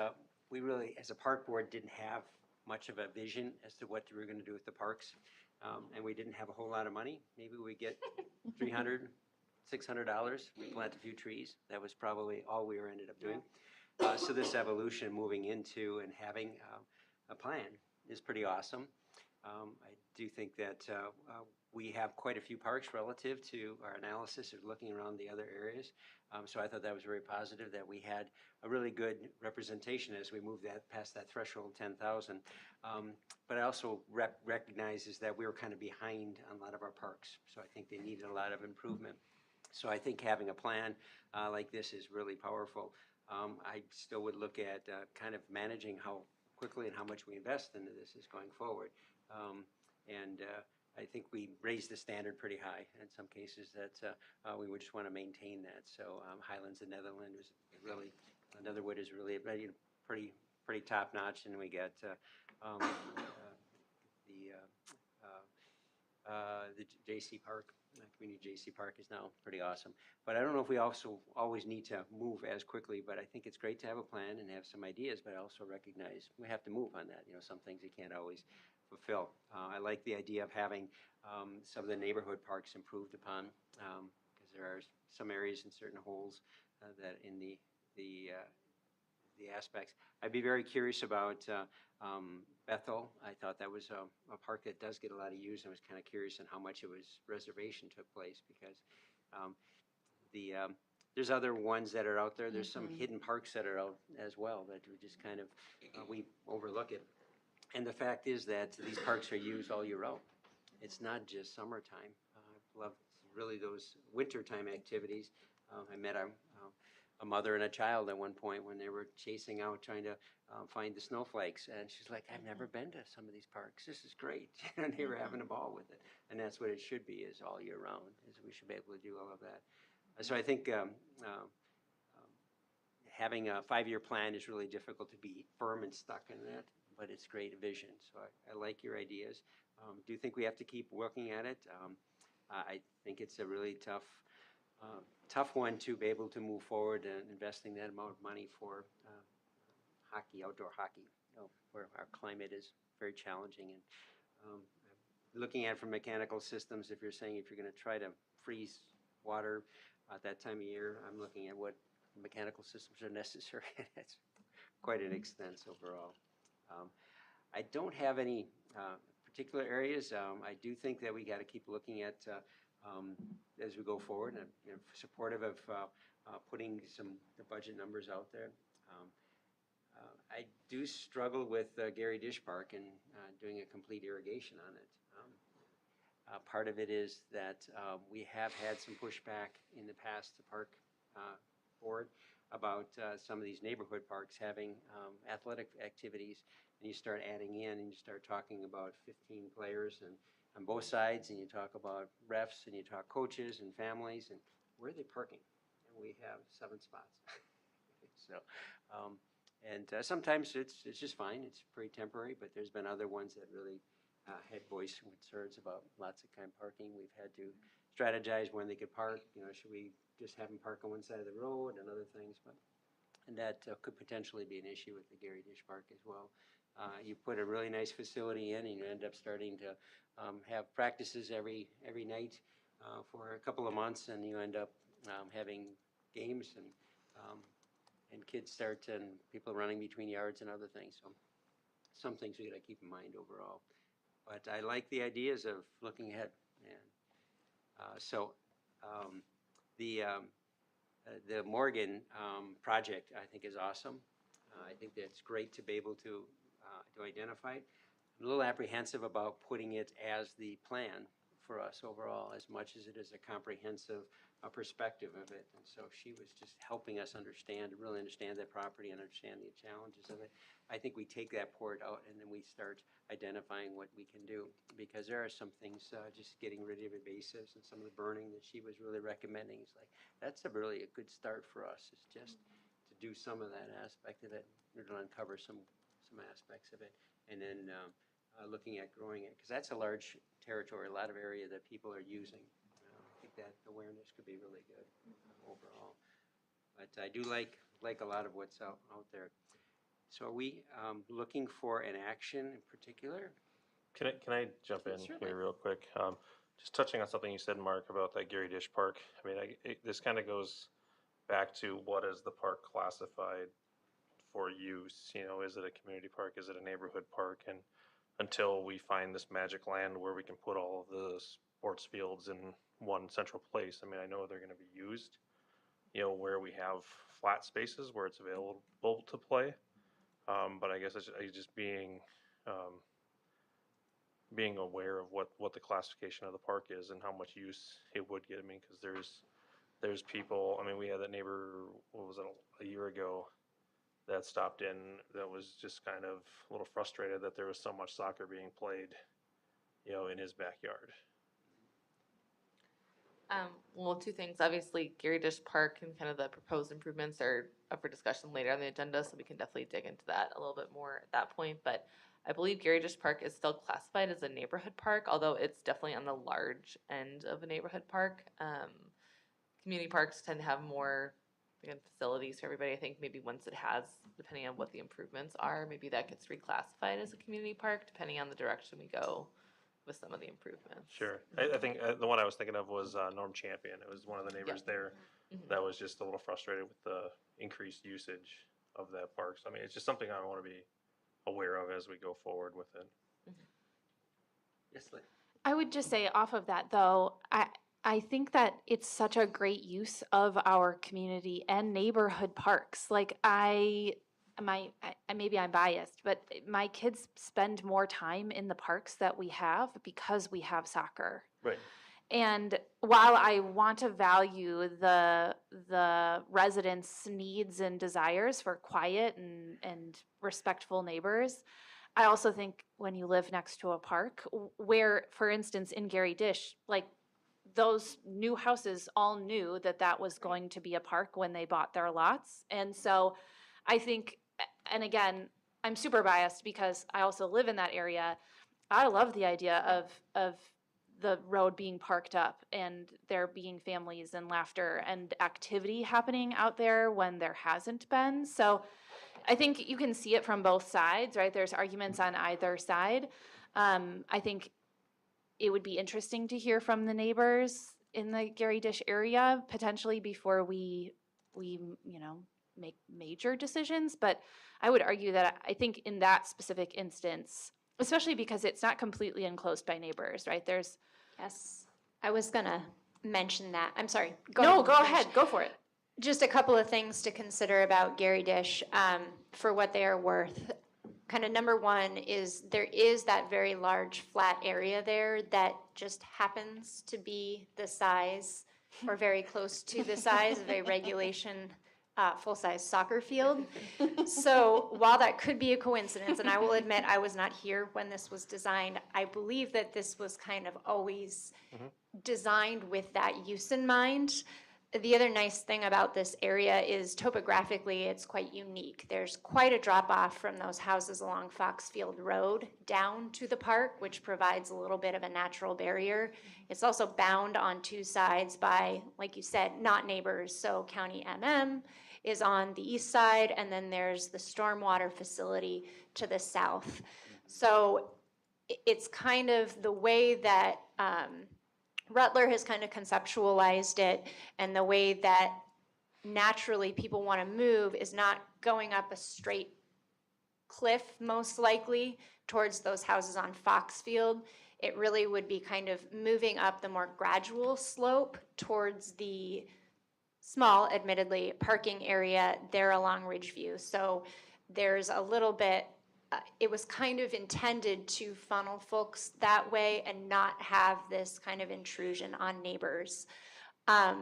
we really, as a park board, didn't have much of a vision as to what we were going to do with the parks. And we didn't have a whole lot of money. Maybe we get $300, $600. We plant a few trees. That was probably all we ended up doing. So this evolution, moving into and having a plan, is pretty awesome. I do think that we have quite a few parks relative to our analysis of looking around the other areas. So I thought that was very positive that we had a really good representation as we moved past that threshold 10,000. But I also recognize is that we were kind of behind on a lot of our parks. So I think they needed a lot of improvement. So I think having a plan like this is really powerful. I still would look at kind of managing how quickly and how much we invest into this is going forward. And I think we raised the standard pretty high in some cases that we would just want to maintain that. So Highlands of Netherlands was really, Netherwood is really pretty top notch, and we got the JC Park, Community JC Park is now pretty awesome. But I don't know if we also always need to move as quickly, but I think it's great to have a plan and have some ideas, but I also recognize we have to move on that. You know, some things you can't always fulfill. I like the idea of having some of the neighborhood parks improved upon, because there are some areas in certain holes that in the aspects. I'd be very curious about Bethel. I thought that was a park that does get a lot of use. I was kind of curious on how much it was reservation took place, because there's other ones that are out there. There's some hidden parks that are out as well that we just kind of we overlook it. And the fact is that these parks are used all year round. It's not just summertime. I love really those wintertime activities. I met a mother and a child at one point when they were chasing out trying to find the snowflakes, and she's like, I've never been to some of these parks. This is great. And they were having a ball with it, and that's what it should be, is all year round, is we should be able to do all of that. So I think having a 5-year plan is really difficult to be firm and stuck in that, but it's great vision. So I like your ideas. Do think we have to keep working at it. I think it's a really tough one to be able to move forward and investing that amount of money for hockey, outdoor hockey, where our climate is very challenging. And looking at it from mechanical systems, if you're saying if you're going to try to freeze water at that time of year, I'm looking at what mechanical systems are necessary. It's quite an expense overall. I don't have any particular areas. I do think that we got to keep looking at as we go forward, and supportive of putting the budget numbers out there. I do struggle with Gary Dish Park and doing a complete irrigation on it. Part of it is that we have had some pushback in the past, the park board, about some of these neighborhood parks having athletic activities, and you start adding in and you start talking about 15 players and on both sides, and you talk about refs, and you talk coaches and families, and where are they parking? And we have 7 spots. So, sometimes it's just fine. It's pretty temporary, but there's been other ones that really had voiced concerns about lots of kind of parking. We've had to strategize when they could park. You know, should we just have them park on one side of the road and other things? And that could potentially be an issue with the Gary Dish Park as well. You put a really nice facility in, and you end up starting to have practices every night for a couple of months, and you end up having games and kids start and people running between yards and other things. So some things we got to keep in mind overall. But I like the ideas of looking ahead. And the Morgan project, I think, is awesome. I think that's great to be able to identify it. I'm a little apprehensive about putting it as the plan for us overall, as much as it is a comprehensive perspective of it. And so she was just helping us really understand that property and understand the challenges of it. I think we take that port out and then we start identifying what we can do, because there are some things, just getting rid of invasives and some of the burning that she was really recommending. It's like, that's really a good start for us, is just to do some of that aspect of it. It'll uncover some aspects of it. And then looking at growing it, because that's a large territory, a lot of area that people are using. I think that awareness could be really good overall. But I do like a lot of what's out there. So are we looking for an action in particular? Can I jump in here real quick? Just touching on something you said, Mark, about that Gary Dish Park. I mean, this kind of goes back to what is the park classified for use? You know, is it a community park? Is it a neighborhood park? And until we find this magic land where we can put all of the sports fields in one central place, I mean, I know they're going to be used, you know, where we have flat spaces where it's available to play. But I guess it's just being aware of what the classification of the park is and how much use it would get. I mean, because there's people. I mean, we had that neighbor. What was it, a year ago? that stopped in that was just kind of a little frustrated that there was so much soccer being played, you know, in his backyard. Well, two things. Obviously, Gary Dish Park and kind of the proposed improvements are up for discussion later on the agenda, so we can definitely dig into that a little bit more at that point. But I believe Gary Dish Park is still classified as a neighborhood park, although it's definitely on the large end of a neighborhood park. Community parks tend to have more, again, facilities for everybody. I think maybe once it has, depending on what the improvements are, maybe that gets reclassified as a community park, depending on the direction we go with some of the improvements. Sure. I think the one I was thinking of was Norm Champion. It was one of the neighbors there that was just a little frustrated with the increased usage of that park. So, I mean, it's just something I want to be aware of as we go forward with it. Yes, Lynn? I would just say off of that though, I think that it's such a great use of our community and neighborhood parks. Like maybe I'm biased, but my kids spend more time in the parks that we have because we have soccer. Right. And while I want to value the residents' needs and desires for quiet and respectful neighbors, I also think when you live next to a park, where, for instance, in Gary Dish, like those new houses all knew that that was going to be a park when they bought their lots. And so I think, and again, I'm super biased because I also live in that area. I love the idea of the road being parked up and there being families and laughter and activity happening out there when there hasn't been. So I think you can see it from both sides, right? There's arguments on either side. I think it would be interesting to hear from the neighbors in the Gary Dish area potentially before we make major decisions. But I would argue that I think in that specific instance, especially because it's not completely enclosed by neighbors, right? Yes, I was gonna mention that. I'm sorry. Go ahead, go for it. Just a couple of things to consider about Gary Dish for what they are worth. Kind of number one is there is that very large flat area there that just happens to be the size or very close to the size of a regulation full-size soccer field. So while that could be a coincidence, and I will admit I was not here when this was designed, I believe that this was kind of always designed with that use in mind. The other nice thing about this area is topographically it's quite unique. There's quite a drop off from those houses along Foxfield Road down to the park, which provides a little bit of a natural barrier. It's also bound on two sides by, like you said, not neighbors. So County MM is on the east side, and then there's the stormwater facility to the south. So it's kind of the way that Rutler has kind of conceptualized it, and the way that naturally people want to move is not going up a straight cliff, most likely, towards those houses on Foxfield. It really would be kind of moving up the more gradual slope towards the small, admittedly, parking area there along Ridgeview. So there's a little bit, it was kind of intended to funnel folks that way and not have this kind of intrusion on neighbors. I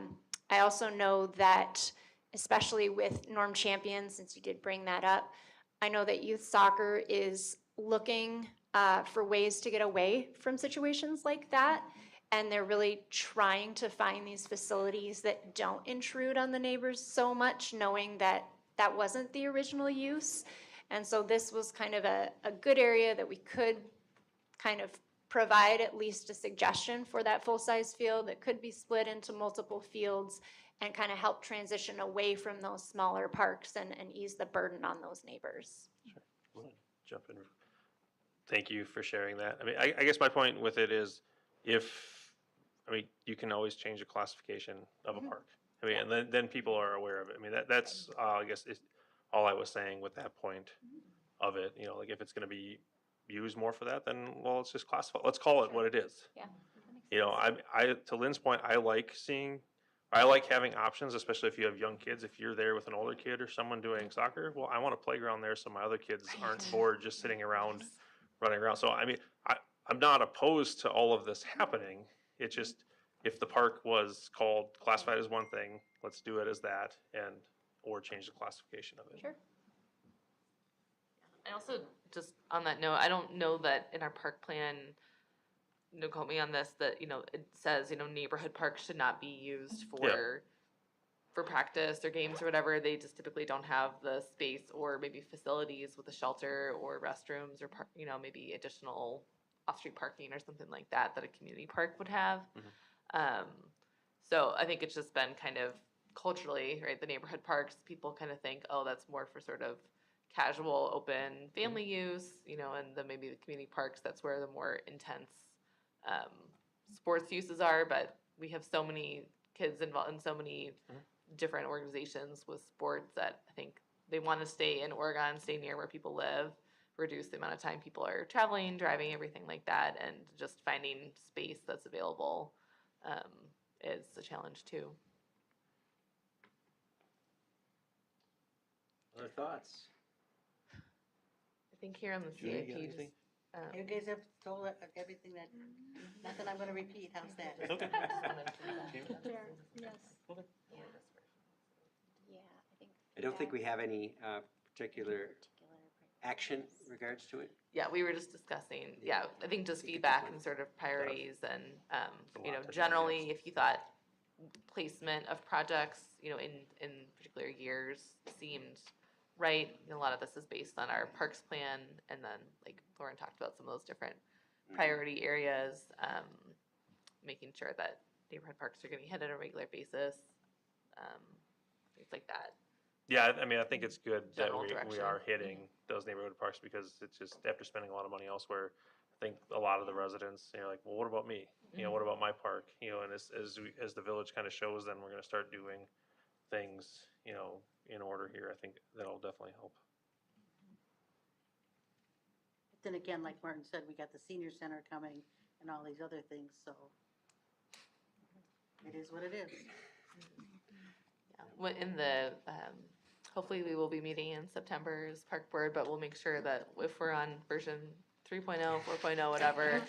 also know that, especially with Norm Champion, since you did bring that up, I know that youth soccer is looking for ways to get away from situations like that. And they're really trying to find these facilities that don't intrude on the neighbors so much, knowing that that wasn't the original use. And so this was kind of a good area that we could kind of provide at least a suggestion for that full-size field that could be split into multiple fields and kind of help transition away from those smaller parks and ease the burden on those neighbors. Sure. Jump in. Thank you for sharing that. I mean, I guess my point with it is you can always change the classification of a park. I mean, and then people are aware of it. I mean, that's I guess is all I was saying with that point of it. You know, like if it's going to be used more for that, then well, let's just classify. Let's call it what it is. Yeah. You know, I to Lynn's point, I like having options, especially if you have young kids. If you're there with an older kid or someone doing soccer, well, I want a playground there so my other kids aren't bored just sitting around, running around. So I mean, I'm not opposed to all of this happening. It's just if the park was classified as one thing, let's do it as that, or change the classification of it. Sure. I also, just on that note, I don't know that in our park plan, don't quote me on this, that, it says, neighborhood parks should not be used for practice or games or whatever. They just typically don't have the space or maybe facilities with a shelter or restrooms or, maybe additional off-street parking or something like that, that a community park would have. So I think it's just been kind of culturally, right, the neighborhood parks, people kind of think, oh, that's more for sort of casual, open family use, and then maybe the community parks, that's where the more intense sports uses are. But we have so many kids involved in so many different organizations with sports that I think they want to stay in Oregon, stay near where people live, reduce the amount of time people are traveling, driving, everything like that, and just finding space that's available is a challenge too. Other thoughts? I think here on the Julie, you CIP, got just, anything? You guys have told everything that, nothing I'm gonna repeat, how's that? Okay. Yes. Yeah, I think. I don't think we have any particular action in regards to it. yeah, we were just discussing, I think just Think at this feedback point. and sort of priorities and, a lot to generally, digest. if you thought placement of projects, in particular years seemed right. A lot of this is based on our parks plan, and then, like Lauren talked about, some of those different priority areas, making sure that neighborhood parks are getting hit on a regular basis, things like that. Yeah, I mean, I think it's good that General we direction. are hitting those neighborhood parks, because it's just, after spending a lot of money elsewhere, I think a lot of the residents, like, well, what about me? What about my park? And as the village kind of shows, then we're gonna start doing things, in order here. I think that'll definitely help. But then again, like Martin said, we got the senior center coming and all these other things, so it is what it is. Yeah, in the, hopefully we will be meeting in September as park board, but we'll make sure that if we're on version 3.0, 4.0, whatever,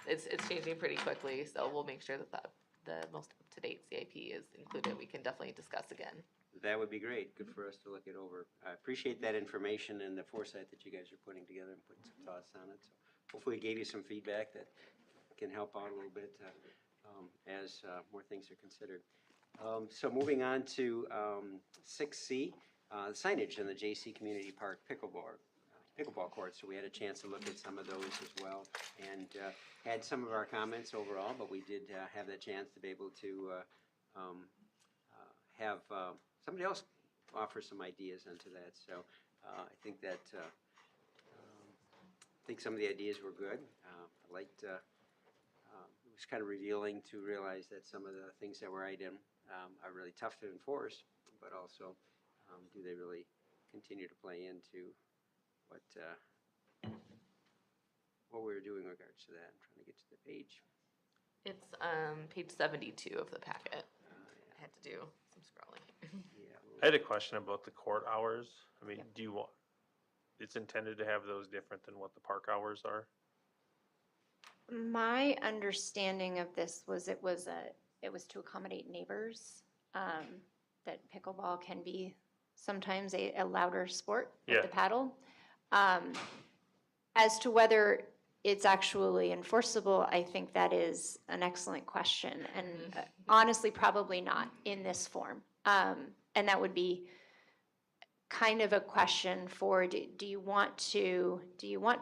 it's changing pretty quickly, so we'll make sure that the most up-to-date CIP is included. We can definitely discuss again. That would be great. Good for us to look it over. I appreciate that information and the foresight that you guys are putting together and putting some thoughts on it. So hopefully it gave you some feedback that can help out a little bit as more things are considered. So moving on to 6C, signage in the JC Community Park pickleball courts. So we had a chance to look at some of those as well, and had some of our comments overall, but we did have that chance to be able to have somebody else offer some ideas into that. So I think that some of the ideas were good. I liked it was kind of revealing to realize that some of the things that were item are really tough to enforce, but also do they really continue to play into what we were doing in regards to that. I'm trying to get to the page. It's page 72 of the packet. I had to do some scrolling. I had a question about the court hours. I mean, do you want, it's intended to have those different than what the park hours are? My understanding of this was it was to accommodate neighbors, that pickleball can be sometimes a louder sport with the paddle. As to whether it's actually enforceable, I think that is an excellent question, and honestly, probably not in this form. And that would be kind of a question for, do you want to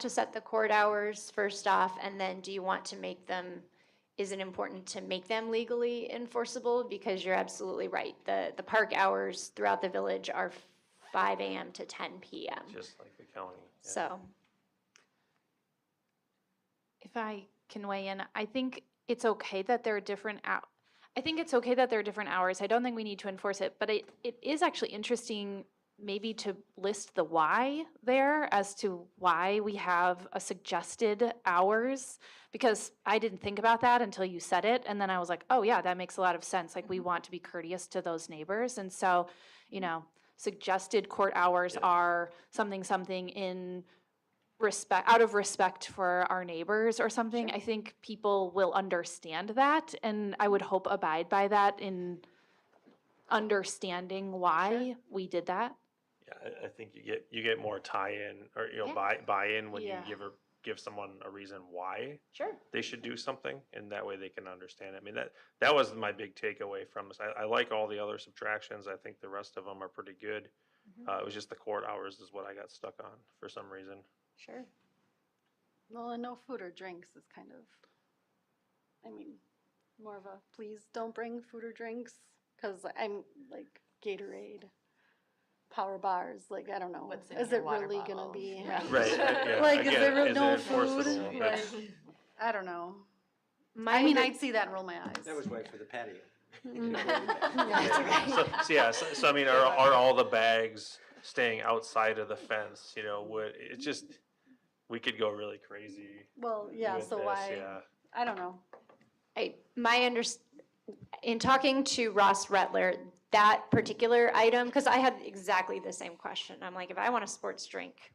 set the court hours first off, and then do you want to make them, is it important to make them legally enforceable? Because you're absolutely right, the park hours throughout the village are 5 a.m. to 10 p.m. Just like the county. Yeah. So, If I can weigh in, I think it's okay that there are different I think it's okay that there are different hours. I don't think we need to enforce it, but it is actually interesting maybe to list the why there as to why we have a suggested hours, because I didn't think about that until you said it, and then I was like, oh yeah, that makes a lot of sense. Like, we want to be courteous to those neighbors, and so, suggested court hours are something in respect, out of respect for our neighbors or something. I think people will understand that, and I would hope abide by that in understanding why we did that. Yeah, I think you get more tie-in or, you know, Yeah. buy-in when you Yeah. give someone a reason why Sure. they should do something, and that way they can understand it. I mean, that was my big takeaway from this. I like all the other subtractions. I think the rest of them are pretty good. It was just the court hours is what I got stuck on for some reason. Sure. Well, and no food or drinks is kind of, I mean, more of a please don't bring food or drinks, because I'm like Gatorade, power bars, like, I don't know. What's in Is your it water really gonna bottle? be? Yeah. Right, yeah, Like, is again, there is it no food? enforceable? Like, That's- I don't know. My I mean, under- I'd see that and roll my eyes. That was right for the patio. So I mean, are all the bags staying outside of the fence? You know, it just, we could go really crazy. Well, yeah, with so this, why, yeah. I don't know. In talking to Ross Rettler, that particular item, because I had exactly the same question. I'm like, if I want a sports drink,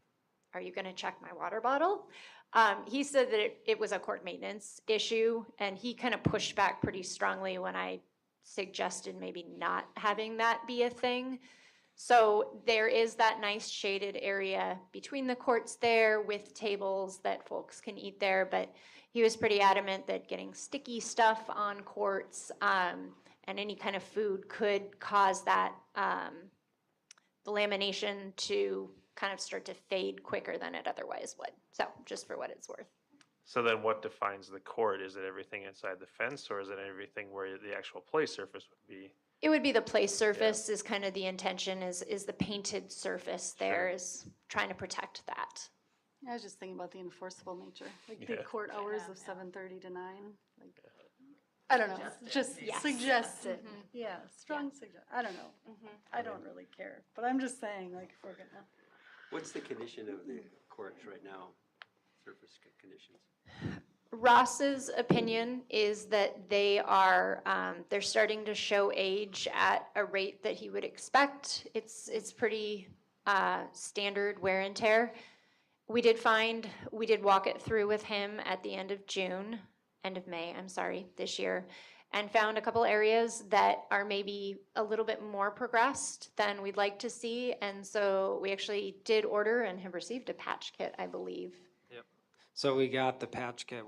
are you gonna check my water bottle? He said that it was a court maintenance issue, and he kind of pushed back pretty strongly when I suggested maybe not having that be a thing. So there is that nice shaded area between the courts there with tables that folks can eat there, but he was pretty adamant that getting sticky stuff on courts and any kind of food could cause that the lamination to kind of start to fade quicker than it otherwise would. So just for what it's worth. So then what defines the court? Is it everything inside the fence, or is it everything where the actual play surface would be? It would be the play surface is kind of the intention is the painted surface there Sure. is trying to protect that. I was just thinking about the enforceable nature, like Yeah. the court hours of 7:30 to 9, like, I don't know, just Yes. suggest it. Mhm. Yeah, strong suggest, I don't know. I don't really care, but I'm just saying, like, if we're gonna. What's the condition of the courts right now, surface conditions? Ross's opinion is that they are, they're starting to show age at a rate that he would expect. It's pretty standard wear and tear. We did walk it through with him at the end of May, I'm sorry, this year, and found a couple areas that are maybe a little bit more progressed than we'd like to see. And so we actually did order and have received a patch kit, I believe. So we got the patch kit,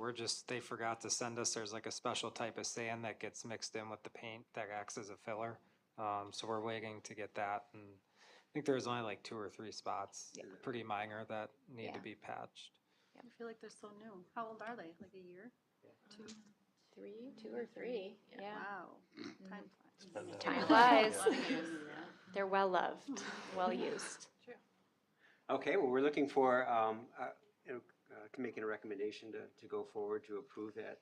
they forgot to send us, there's like a special type of sand that gets mixed in with the paint that acts as a filler. So we're waiting to get that, and I think there's only like 2 or 3 spots, pretty minor, that need to Yeah. be patched. I feel like they're so new. How old are they? Like a year? 2? 2 or 3, yeah. Wow. Time flies. Time flies. They're well loved, well used. Okay, well, we're looking for, making a recommendation to go forward to approve that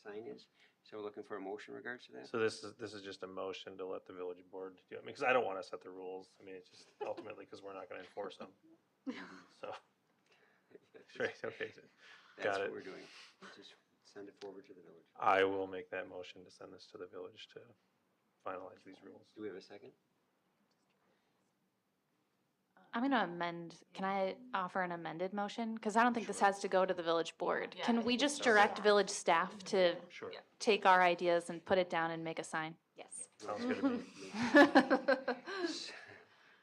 signage. So we're looking for a motion in regards to that? So this is just a motion to let the village board do it, because I don't want to set the rules. I mean, it's just ultimately because we're not going to enforce them. So, right, okay, That's got what it. we're doing. Just send it forward to the village. I will make that motion to send this to the village to finalize these rules. Do we have a second? I'm gonna amend, can I offer an amended motion? Because I don't think this has to go to the village board. Yeah, I Can we think just so. direct village staff to Sure, take our ideas and put it down and make a sign? Yes. sounds good to me.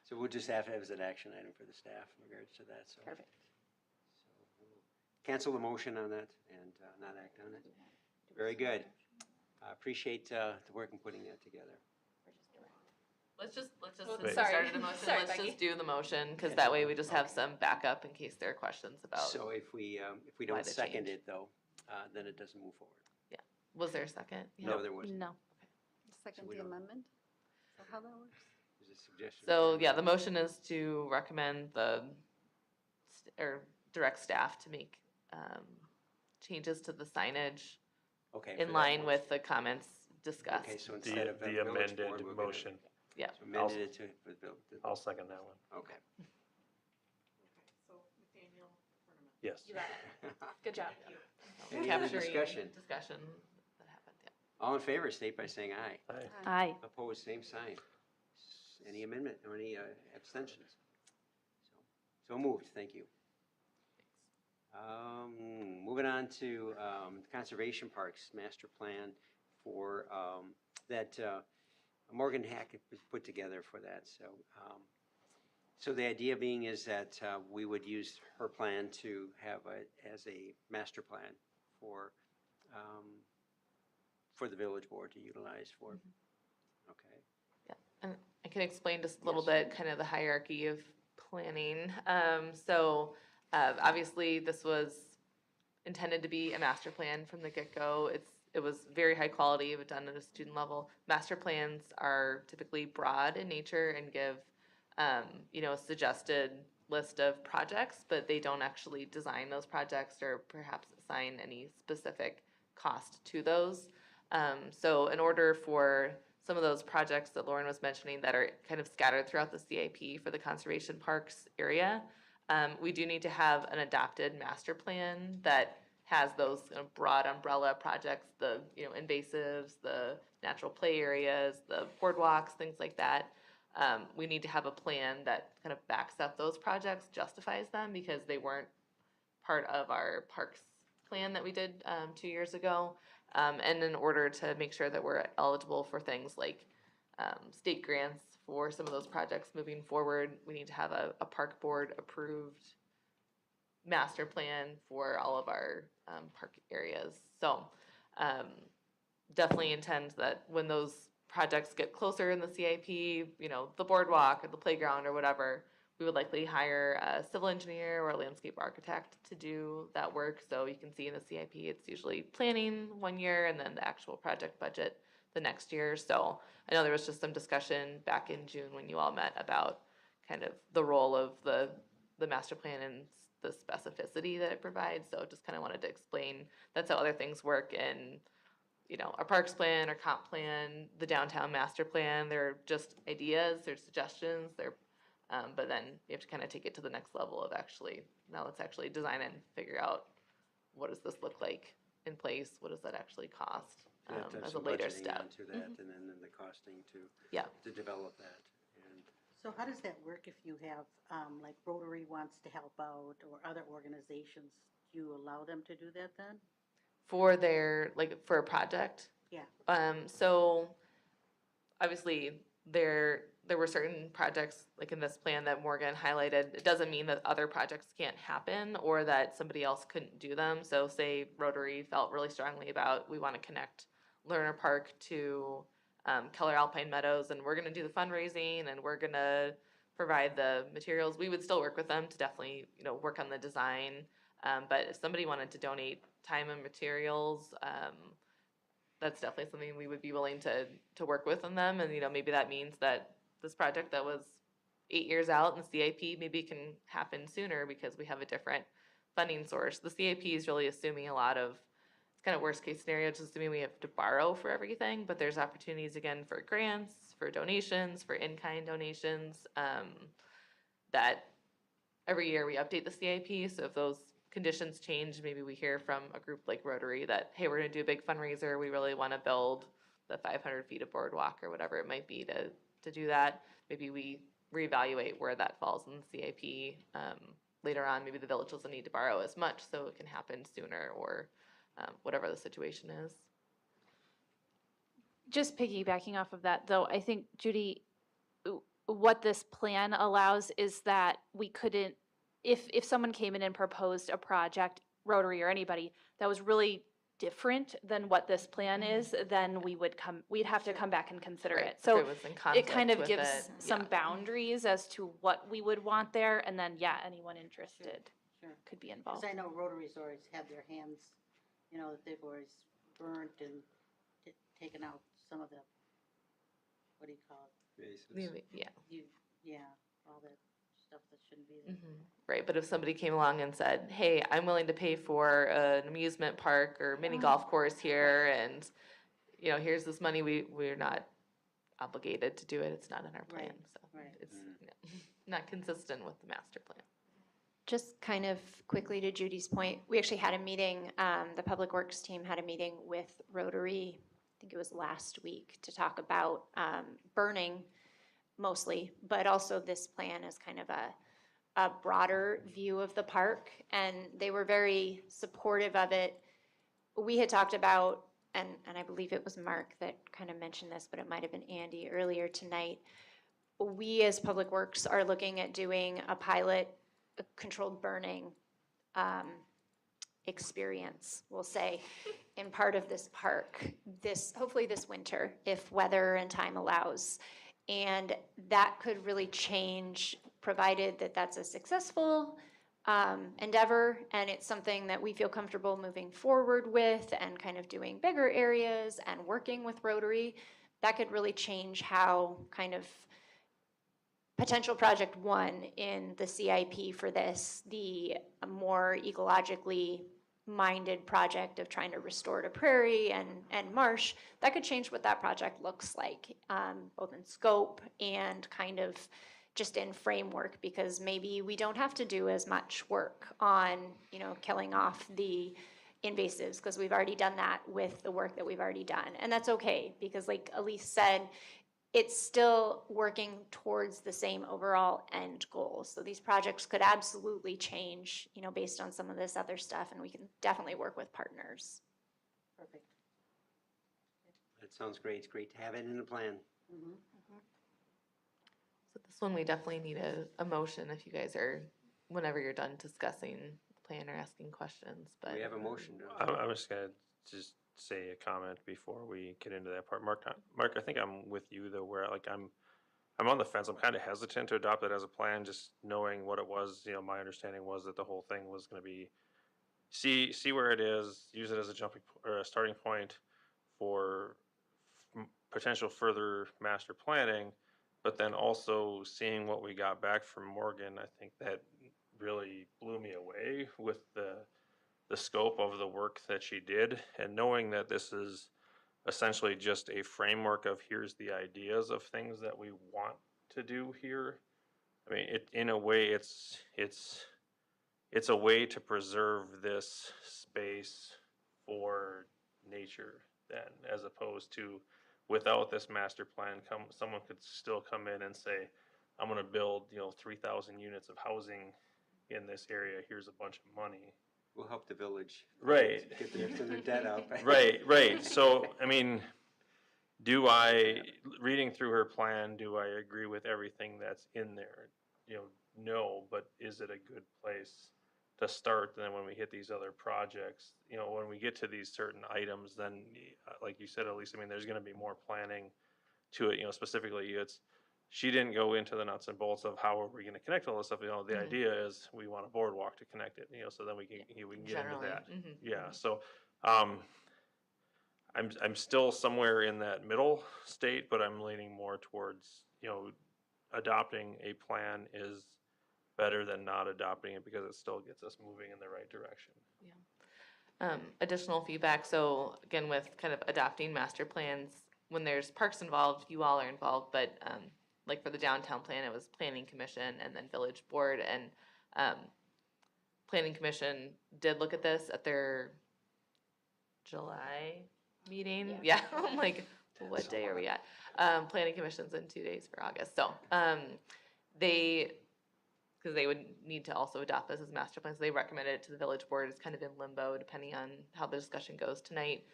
So we'll just have it as an action item for the staff in regards to that, so. Perfect. So we'll cancel the motion on that and not act on it. Very good. I appreciate the work in putting that together. Let's just, Wait. since we Sorry. started the motion, Sorry, let's Becky. just do the motion, because that way we just have some backup in case there are questions about, So if we why don't the second change? it though, then it doesn't move forward. was there a second? Yeah. No, there wasn't. No. Second we the don't- amendment? Is that how that works? There's a suggestion. So, yeah, the motion is to recommend or direct staff to make, changes to the signage Okay. for in that line motion. with the comments discussed. Okay, so instead of The village amended board, we're gonna- motion. Yeah. So amended it to, for the, I'll second that one. okay. So Nathaniel Herman. Yes. Good job. Any other Capturing discussion? Discussion that happened, yeah. All in favor, state by saying aye. Aye. Aye. Opposed, same sign. Any amendment or any abstentions? So moved, thank you. Moving on to Conservation Parks Master Plan for that Morgan Hackett was put together for that. So So the idea being is that we would use her plan to have as a master plan for, for the village board to utilize for, okay. And I can explain just a little Yes. bit kind of the hierarchy of planning. Obviously, this was intended to be a master plan from the get-go. It was very high quality, but done at a student level. Master plans are typically broad in nature and give, a suggested list of projects, but they don't actually design those projects or perhaps assign any specific cost to those. So in order for some of those projects that Lauren was mentioning that are kind of scattered throughout the CIP for the conservation parks area, we do need to have an adopted master plan that has those kind of broad umbrella projects, the invasives, the natural play areas, the boardwalks, things like that. We need to have a plan that kind of backs up those projects, justifies them, because they weren't part of our parks plan that we did 2 years ago. And in order to make sure that we're eligible for things like state grants for some of those projects moving forward, we need to have a park board approved master plan for all of our park areas. So definitely intend that when those projects get closer in the CIP, the boardwalk or the playground or whatever, we would likely hire a civil engineer or a landscape architect to do that work. So you can see in the CIP, it's usually planning 1 year and then the actual project budget the next year. So I know there was just some discussion back in June when you all met about kind of the role of the master plan and the specificity that it provides. So just kind of wanted to explain that's how other things work in, our parks plan or comp plan, the downtown master plan. They're just ideas, they're suggestions, but then you have to kind of take it to the next level of now let's actually design it and figure out what does this look like in place? What does that actually cost You have to have as a some later budgeting step? onto that, and then the costing Yeah. to develop that. And So how does that work if you have, like Rotary wants to help out or other organizations? Do you allow them to do that then? For for a project? Yeah. So obviously there were certain projects like in this plan that Morgan highlighted. It doesn't mean that other projects can't happen or that somebody else couldn't do them. So say Rotary felt really strongly about, we want to connect Lerner Park to Keller Alpine Meadows, and we're going to do the fundraising and we're going to provide the materials. We would still work with them to definitely, work on the design. But if somebody wanted to donate time and materials, that's definitely something we would be willing to work with on them. And, maybe that means that this project that was 8 years out in the CIP maybe can happen sooner because we have a different funding source. The CIP is really assuming a lot of, it's kind of worst case scenario, just assuming we have to borrow for everything, but there's opportunities again for grants, for donations, for in-kind donations, that every year we update the CIP. So if those conditions change, maybe we hear from a group like Rotary that, hey, we're gonna do a big fundraiser, we really wanna build the 500 feet of boardwalk or whatever it might be to do that. Maybe we reevaluate where that falls in the CIP. Later on, maybe the village doesn't need to borrow as much, so it can happen sooner or whatever the situation is. Just piggybacking off of that, though, I think, Judy, what this plan allows is that we couldn't, if someone came in and proposed a project, Rotary or anybody, that was really different than what this plan is, then we'd have to come back and consider Right, it. if So it was in it conflict kind of with gives it, some yeah. boundaries as to what we would want there, and then, anyone interested Sure. could be Because involved. I know Rotary's always had their hands, that they've always burnt and taken out some of the, what do you call it? basis. Yeah. All that stuff that shouldn't be there. Right, but if somebody came along and said, hey, I'm willing to pay for an amusement park or mini golf course here, and, here's this money, we're not obligated to do it, it's not in our plan, Right, so right. it's not consistent with the master plan. Just kind of quickly to Judy's point, we actually had a meeting, the Public Works team had a meeting with Rotary, I think it was last week, to talk about burning mostly, but also this plan as kind of a broader view of the park, and they were very supportive of it. We had talked about, and I believe it was Mark that kind of mentioned this, but it might have been Andy earlier tonight, we as Public Works are looking at doing a pilot controlled burning experience, we'll say, in part of this park, hopefully this winter, if weather and time allows. And that could really change, provided that that's a successful endeavor, and it's something that we feel comfortable moving forward with and kind of doing bigger areas and working with Rotary. That could really change how kind of potential project one in the CIP for this, the more ecologically minded project of trying to restore to prairie and marsh, that could change what that project looks like, both in scope and kind of just in framework, because maybe we don't have to do as much work on, killing off the invasives, because we've already done that with the work that we've already done. And that's okay, because like Elise said, it's still working towards the same overall end goal. So these projects could absolutely change, based on some of this other stuff, and we can definitely work with partners. Perfect. That sounds great. It's great to have it in the plan. Mhm. So this one, we definitely need a motion if you guys are, whenever you're done discussing the plan or asking questions, but. We have a motion. don't we? I'm just gonna just say a comment before we get into that part. Mark, I think I'm with you though, where like I'm on the fence. I'm kind of hesitant to adopt it as a plan, just knowing what it was. My understanding was that the whole thing was going to be see where it is, use it as a jumping or a starting point for potential further master planning, but then also seeing what we got back from Morgan. I think that really blew me away with the scope of the work that she did, and knowing that this is essentially just a framework of here's the ideas of things that we want to do here. I mean, in a way, it's a way to preserve this space for nature then, as opposed to without this master plan, someone could still come in and say, I'm gonna build, 3,000 units of housing in this area, here's a bunch of money. We'll help the village. Right. Get their debt out. Right. So, I mean, reading through her plan, do I agree with everything that's in there? No, but is it a good place to start? And then when we hit these other projects, when we get to these certain items, then, like you said, Elise, I mean, there's gonna be more planning to it, specifically she didn't go into the nuts and bolts of how are we gonna connect all this stuff. The idea is we want a boardwalk to connect it, so then we can get into Generally, that. mhm. Yeah, so, I'm still somewhere in that middle state, but I'm leaning more towards, adopting a plan is better than not adopting it, because it still gets us moving in the right direction. Additional feedback, so again, with kind of adopting master plans, when there's parks involved, you all are involved, but like for the downtown plan, it was planning commission and then village board, and planning commission did look at this at their July meeting. Yeah, I'm like, what day are we at? Planning commission's in 2 days for August, so because they would need to also adopt this as master plans, they recommended it to the village board. It's kind of in limbo depending on how the discussion goes tonight.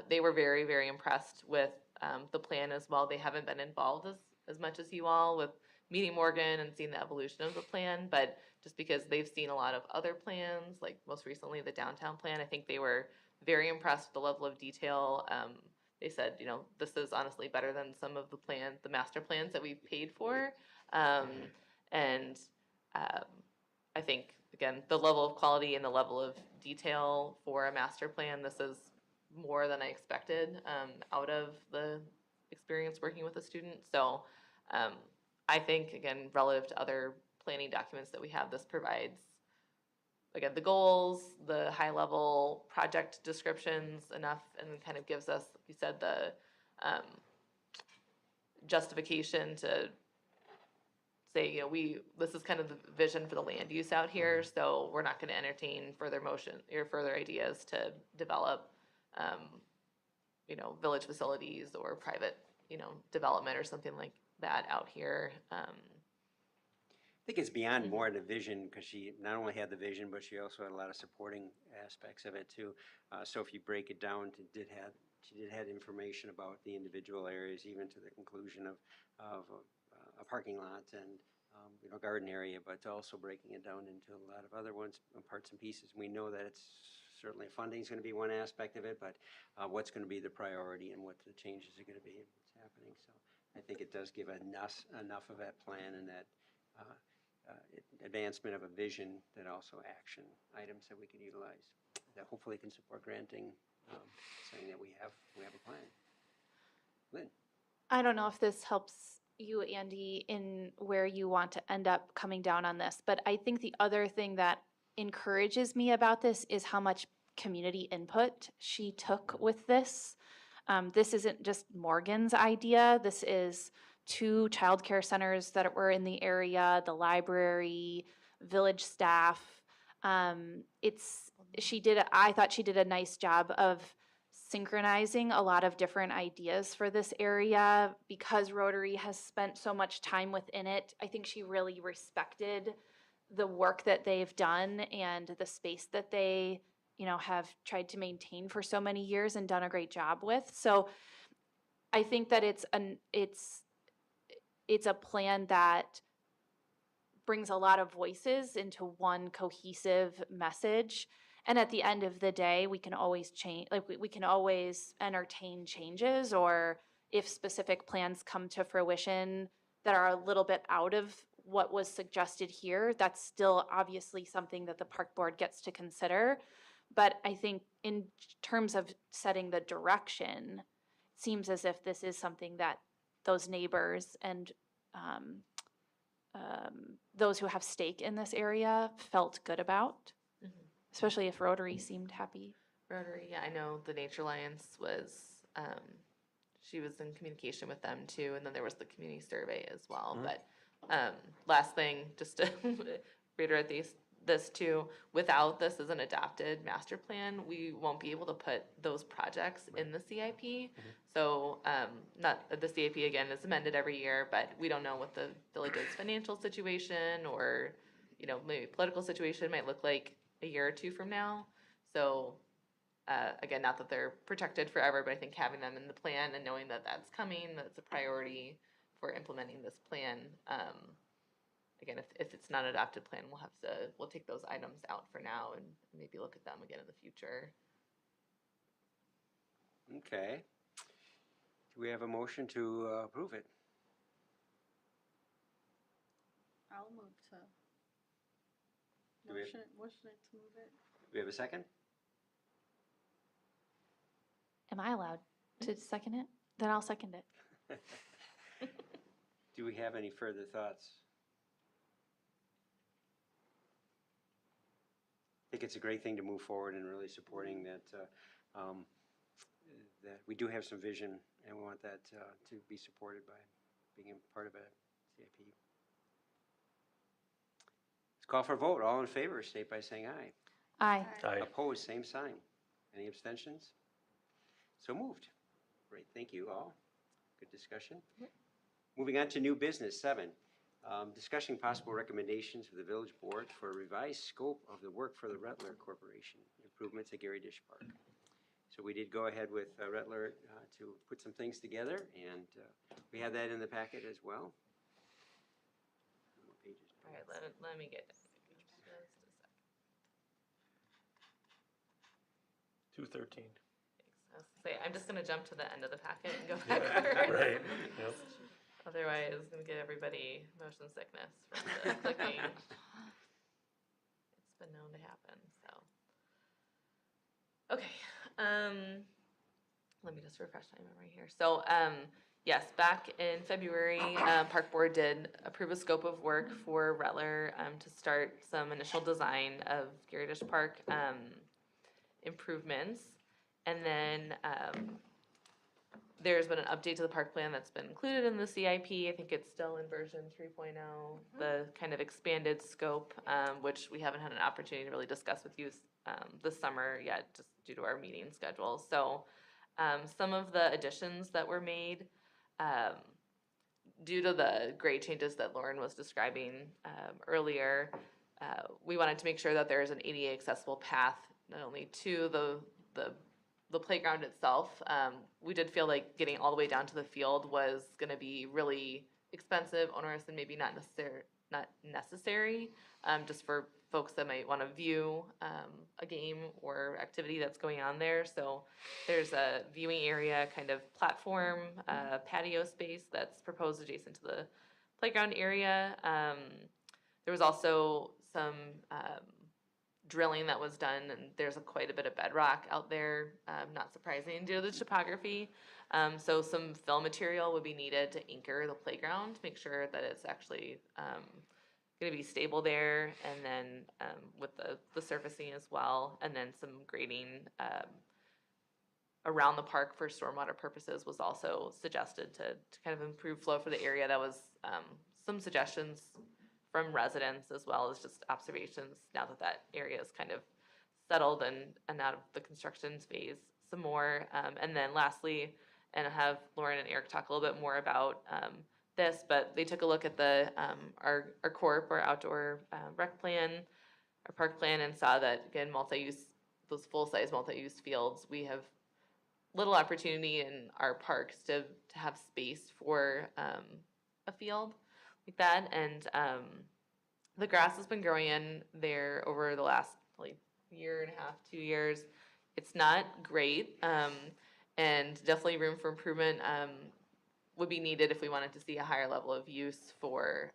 They were very, very impressed with the plan as well. They haven't been involved as much as you all with meeting Morgan and seeing the evolution of the plan, but just because they've seen a lot of other plans, like most recently the downtown plan, I think they were very impressed with the level of detail. They said, this is honestly better than some of the master plans that we've paid for. And I think, again, the level of quality and the level of detail for a master plan, this is more than I expected out of the experience working with a student. So I think, again, relative to other planning documents that we have, this provides, again, the goals, the high-level project descriptions enough, and kind of gives us, like you said, the justification to say, this is kind of the vision for the land use out here, so we're not gonna entertain further motion or further ideas to develop, village facilities or private, development or something like that out here. I think it's beyond more than a vision, because she not only had the vision, but she also had a lot of supporting aspects of it too. So if you break it down, she did have information about the individual areas, even to the conclusion of a parking lot and, garden area, but also breaking it down into a lot of other ones, parts and pieces. We know that it's certainly funding is going to be one aspect of it, but what's going to be the priority and what the changes are going to be and what's happening. So I think it does give enough of that plan and that advancement of a vision that also action items that we can utilize that hopefully can support granting, saying that we have a plan. Lynn? I don't know if this helps you, Andy, in where you want to end up coming down on this, but I think the other thing that encourages me about this is how much community input she took with this. This isn't just Morgan's idea. This is 2 childcare centers that were in the area, the library, village staff. I thought she did a nice job of synchronizing a lot of different ideas for this area because Rotary has spent so much time within it. I think she really respected the work that they've done and the space that they, have tried to maintain for so many years and done a great job with. So I think that it's a plan that brings a lot of voices into one cohesive message. And at the end of the day, we can always change, we can always entertain changes, or if specific plans come to fruition that are a little bit out of what was suggested here, that's still obviously something that the park board gets to consider. But I think in terms of setting the direction, it seems as if this is something that those neighbors and those who have stake in this area felt good about. Especially if Rotary seemed happy. Rotary, yeah, I know the Nature Alliance was, she was in communication with them too, and then there was the community survey as well. But last thing, just to reiterate this too, without this as an adopted master plan, we won't be able to put those projects in the CIP. So not the CIP again is amended every year, but we don't know what the village's financial situation or maybe political situation might look like a year or 2 from now. So again, not that they're protected forever, but I think having them in the plan and knowing that that's coming, that's a priority for implementing this plan. Again, if it's not an adopted plan, we'll take those items out for now and maybe look at them again in the future. Okay. Do we have a motion to approve it? I'll move to. Do we have- Motion it to move it. Do we have a second? Am I allowed to second it? Then I'll second it. Do we have any further thoughts? I think it's a great thing to move forward and really supporting that, that we do have some vision and we want that to be supported by being a part of a CIP. Let's call for a vote. All in favor, state by saying aye. Aye. Aye. Opposed, same sign. Any abstentions? So moved. Great, thank you all. Good discussion. Moving on to new business, 7. Discussing possible recommendations for the village board for a revised scope of the work for the Rutler Corporation, improvements at Gary Dish Park. So we did go ahead with Rutler to put some things together, and we have that in the packet as well. What page is it? All right, let me get just a sec. 213. I was gonna say, I'm just gonna jump to the end of the packet and go backwards. Right. Yep. Otherwise, it's gonna get everybody motion sickness from the clicking. It's been known to happen, so. Okay, let me just refresh my memory here. So, yes, back in February, Park Board did approve a scope of work for Rutler to start some initial design of Gary Dish Park improvements. And then there's been an update to the park plan that's been included in the CIP. I think it's still in version 3.0, the kind of expanded scope, which we haven't had an opportunity to really discuss with you this summer yet, just due to our meeting schedule. So some of the additions that were made due to the grade changes that Lauren was describing earlier, we wanted to make sure that there is an ADA accessible path, not only to the playground itself. We did feel like getting all the way down to the field was going to be really expensive, onerous, and maybe not necessary, just for folks that might want to view a game or activity that's going on there. So there's a viewing area, kind of platform, patio space that's proposed adjacent to the playground area. There was also some drilling that was done, and there's quite a bit of bedrock out there, not surprising due to the topography. So some fill material would be needed to anchor the playground, to make sure that it's actually going to be stable there, and then with the surfacing as well, and then some grading around the park for stormwater purposes was also suggested to kind of improve flow for the area. That was some suggestions from residents as well as just observations now that that area is kind of settled and out of the construction phase some more. And then lastly, and I'll have Lauren and Eric talk a little bit more about this, but they took a look at the our CORP, our outdoor rec plan, our park plan, and saw that, again, multi-use, those full-size multi-use fields, we have little opportunity in our parks to have space for a field like that. And the grass has been growing in there over the last like year and a half, 2 years. It's not great, and definitely room for improvement would be needed if we wanted to see a higher level of use for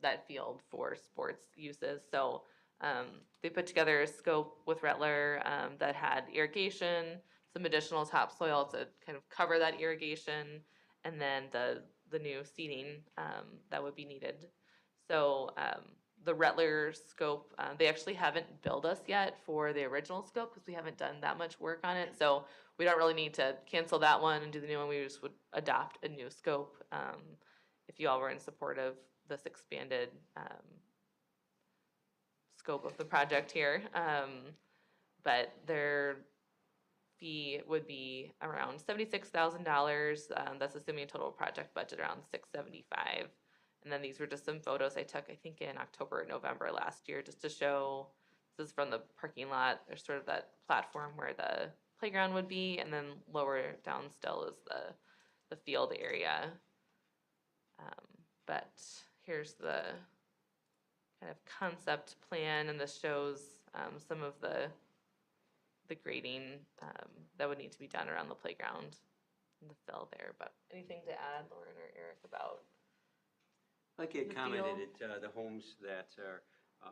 that field for sports uses. So they put together a scope with Rattler that had irrigation, some additional topsoil to kind of cover that irrigation, and then the new seeding that would be needed. So the Rattler scope, they actually haven't billed us yet for the original scope because we haven't done that much work on it. So we don't really need to cancel that one and do the new one. We just would adopt a new scope if you all were in support of this expanded scope of the project here. But their fee would be around $76,000. That's assuming a total project budget around $675,000. And then these were just some photos I took, I think, in October or November last year, just to show, this is from the parking lot. There's sort of that platform where the playground would be, and then lower down still is the field area. But here's the kind of concept plan, and this shows some of the grading that would need to be done around the playground and the fill there. But anything to add, Lauren or Eric, about? Like you had The commented, the homes that are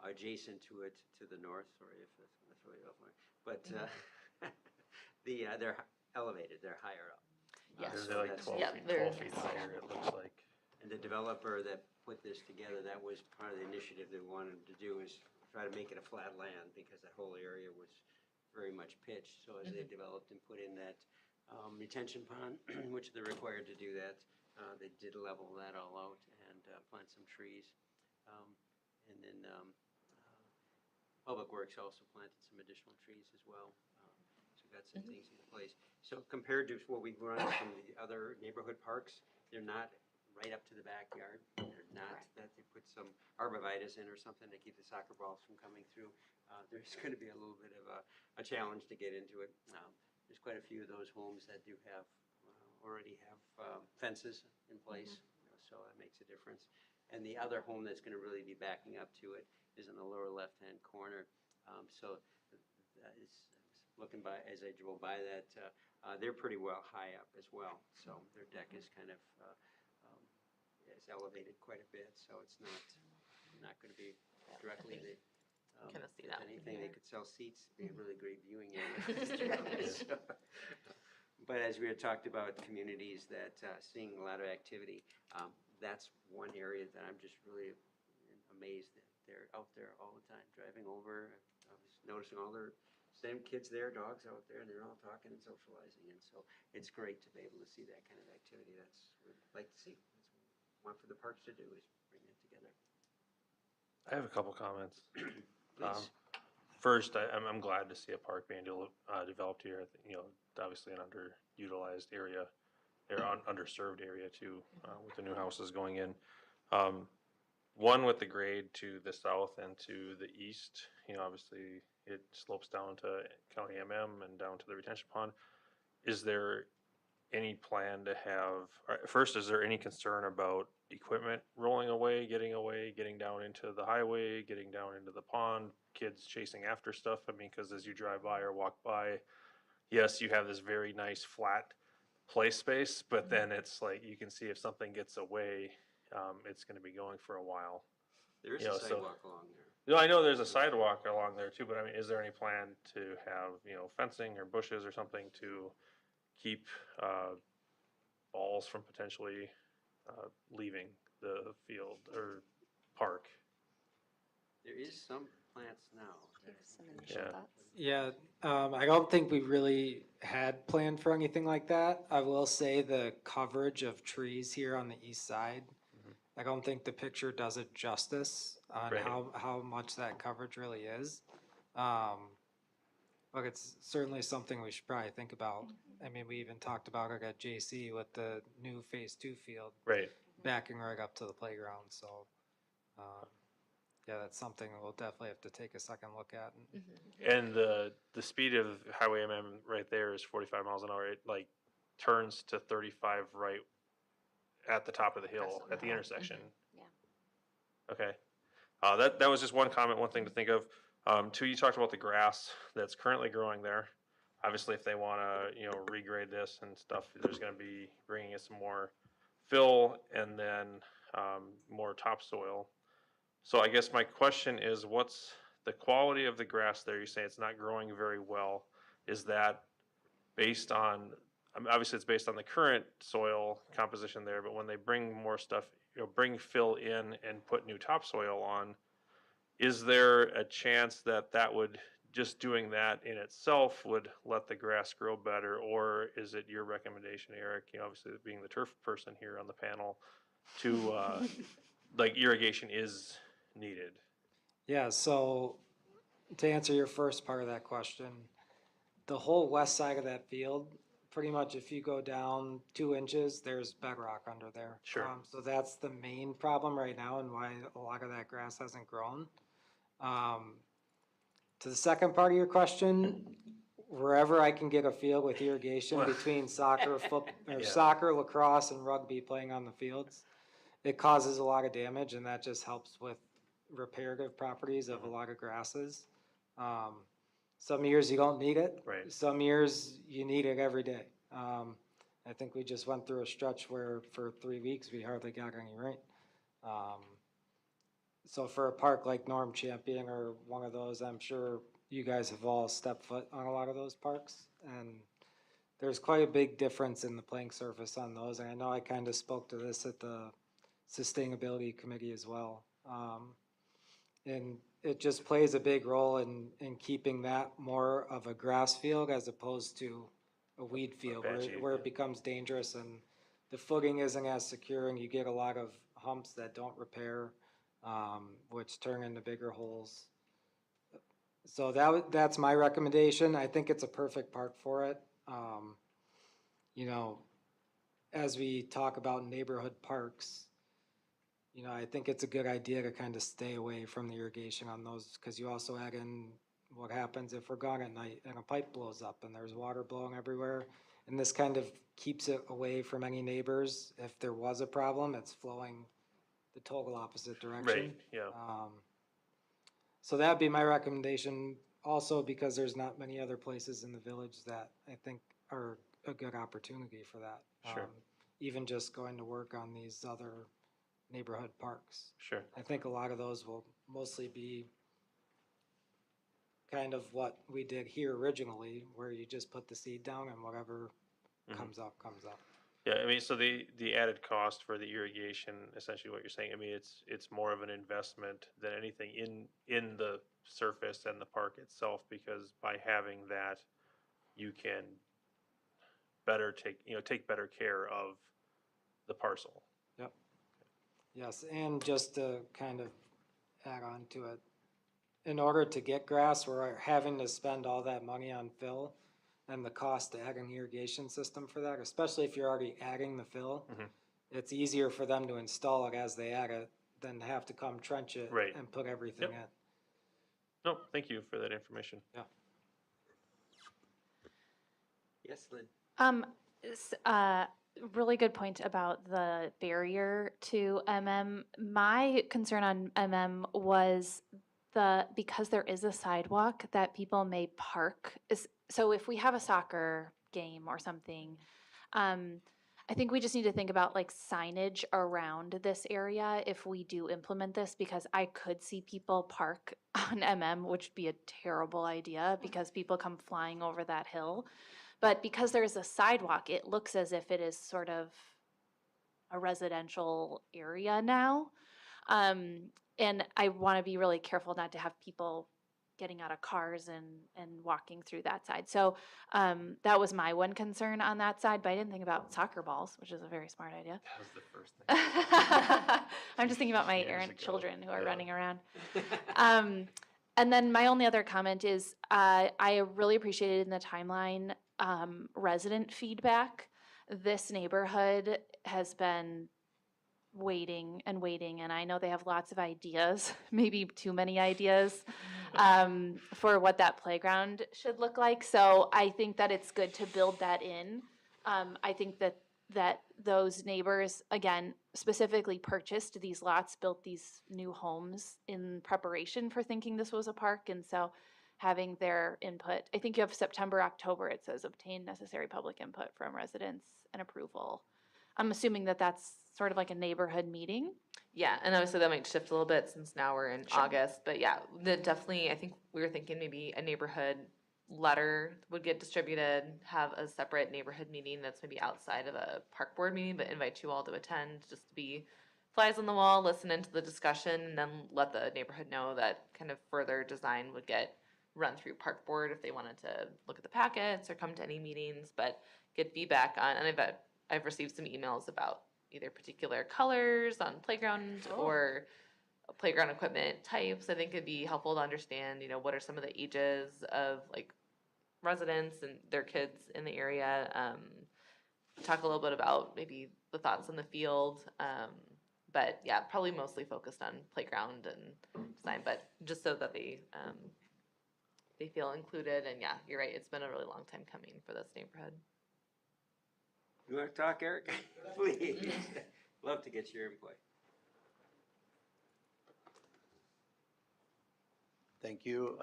adjacent to it to the north, sorry if that's really off, but they're elevated, they're higher up. Yes. They're like that's- 12 yeah, feet, they're- 12 feet higher, it looks like. And the developer that put this together, that was part of the initiative they wanted to do, is try to make it a flat land, because that whole area was very much pitched. So as they developed and put in that retention pond, which they're required to do that, they did level that all out and plant some trees. And then Public Works also planted some additional trees as well. So got some things in place. So compared to what we run from the other neighborhood parks, they're not right up to the backyard. They're not that they put some arborvitae in or something to keep the soccer balls from coming through. There's going to be a little bit of a challenge to get into it. There's quite a few of those homes that do have already have fences in place, so that makes a difference. And the other home that's going to really be backing up to it is in the lower left-hand corner. So that is looking by as I drove by that, they're pretty well high up as well. So their deck is kind of is elevated quite a bit, so it's not going to be directly the. Kinda see if that one anything, they here. could sell seats, it'd be a really great viewing area. So, but as we had talked about communities that seeing a lot of activity, that's one area that I'm just really amazed that they're out there all the time, driving over. I was noticing all their same kids there, dogs out there, and they're all talking and socializing. And so it's great to be able to see that kind of activity. That's what I'd like to see. That's what I want for the parks to do, is bring it together. I have a couple comments. Please. First, I'm glad to see a park being developed here. I think, obviously an underutilized area, or underserved area too, with the new houses going in. One with the grade to the south and to the east, obviously it slopes down to County MM and down to the retention pond. Is there any plan to have, first, is there any concern about equipment rolling away, getting down into the highway, getting down into the pond, kids chasing after stuff? I mean, because as you drive by or walk by, yes, you have this very nice flat play space, but then it's like, you can see if something gets away, it's gonna be going for a while. There is You a know, so- sidewalk along there. No, I know there's a sidewalk along there too, but I mean, is there any plan to have, fencing or bushes or something to keep, balls from potentially, leaving the field or park? There is some plants now. Some initial Yeah. thoughts? Yeah, I don't think we really had planned for anything like that. I will say the coverage of trees here on the east side, I don't think the picture does it justice on Right. how much that coverage really is. But it's certainly something we should probably think about. I mean, we even talked about it at JC with the new Phase 2 field Right. backing right up to the playground, so. Yeah, that's something we'll definitely have to take a second look at. And the speed of Highway MM right there is 45 miles an hour. It like turns to 35 right at the top of the hill at the intersection. Yeah. Okay. That was just one comment, one thing to think of. Two, you talked about the grass that's currently growing there. Obviously, if they want to, regrade this and stuff, there's going to be bringing in some more fill and then more topsoil. So I guess my question is, what's the quality of the grass there? You say it's not growing very well. Is that based on, obviously it's based on the current soil composition there, but when they bring more stuff, bring fill in and put new topsoil on, is there a chance that would, just doing that in itself would let the grass grow better? Or is it your recommendation, Eric, obviously being the turf person here on the panel, to, like, irrigation is needed? Yeah, so to answer your first part of that question, the whole west side of that field, pretty much if you go down 2 inches, there's bedrock under there. Sure. So that's the main problem right now and why a lot of that grass hasn't grown. To the second part of your question, wherever I can get a field with irrigation between soccer, Yeah. soccer, lacrosse, and rugby playing on the fields, it causes a lot of damage, and that just helps with reparative properties of a lot of grasses. Some years you don't need it. Right. Some years you need it every day. I think we just went through a stretch where for 3 weeks we hardly got any rain. So for a park like Norm Champion or one of those, I'm sure you guys have all stepped foot on a lot of those parks. And there's quite a big difference in the playing surface on those. And I know I kind of spoke to this at the Sustainability Committee as well. And it just plays a big role in keeping that more of a grass field as opposed to a weed field where it becomes dangerous and the footing isn't as secure and you get a lot of humps that don't repair, which turn into bigger holes. So that's my recommendation. I think it's a perfect park for it. As we talk about neighborhood parks, I think it's a good idea to kind of stay away from the irrigation on those, because you also add in what happens if we're gone at night and a pipe blows up and there's water blowing everywhere. And this kind of keeps it away from any neighbors. If there was a problem, it's flowing the total opposite direction. Right, yeah. So that'd be my recommendation, also because there's not many other places in the village that I think are a good opportunity for that. Sure. Even just going to work on these other neighborhood parks. Sure. I think a lot of those will mostly be kind of what we did here originally, where you just put the seed down and whatever comes up, comes up. Yeah, I mean, so the added cost for the irrigation, essentially what you're saying, I mean, it's more of an investment than anything in the surface and the park itself, because by having that, you can better take better care of the parcel. Yep. Yes, and just to kind of add on to it, in order to get grass, we're having to spend all that money on fill and the cost to add an irrigation system for that, especially if you're already adding the fill. It's easier for them to install it as they add it than to have to come trench it Right. and put everything in. No, thank you for that information. Yes, Lynn? Really good point about the barrier to MM. My concern on MM was because there is a sidewalk that people may park. So if we have a soccer game or something, I think we just need to think about like signage around this area if we do implement this, because I could see people park on MM, which would be a terrible idea because people come flying over that hill. But because there's a sidewalk, it looks as if it is sort of a residential area now. And I want to be really careful not to have people getting out of cars and walking through that side. So that was my one concern on that side, but I didn't think about soccer balls, which is a very smart idea. That was the first thing. I'm just thinking about my Years errant ago, children who are yeah. running around. And then my only other comment is I really appreciated in the timeline resident feedback. This neighborhood has been waiting and waiting, and I know they have lots of ideas, maybe too many ideas, for what that playground should look like. So I think that it's good to build that in. I think that those neighbors, again, specifically purchased these lots, built these new homes in preparation for thinking this was a park, and so having their input. I think you have September, October, it says obtain necessary public input from residents and approval. I'm assuming that that's sort of like a neighborhood meeting. Yeah, and obviously that might shift a little bit since now we're in Sure. August, but yeah, definitely, I think we were thinking maybe a neighborhood letter would get distributed, have a separate neighborhood meeting that's maybe outside of a park board meeting, but invite you all to attend, just to be flies on the wall, listen into the discussion, and then let the neighborhood know that kind of further design would get run through park board if they wanted to look at the packets or come to any meetings, but get feedback on, and I've received some emails about either particular colors on playground or playground equipment types. I think it'd be helpful to understand, what are some of the ages of like residents and their kids in the area. Talk a little bit about maybe the thoughts on the field. But yeah, probably mostly focused on playground and design, but just so that they feel included. And yeah, you're right. It's been a really long time coming for this neighborhood. You want to talk, Eric? Please. Love to get your input. Thank you.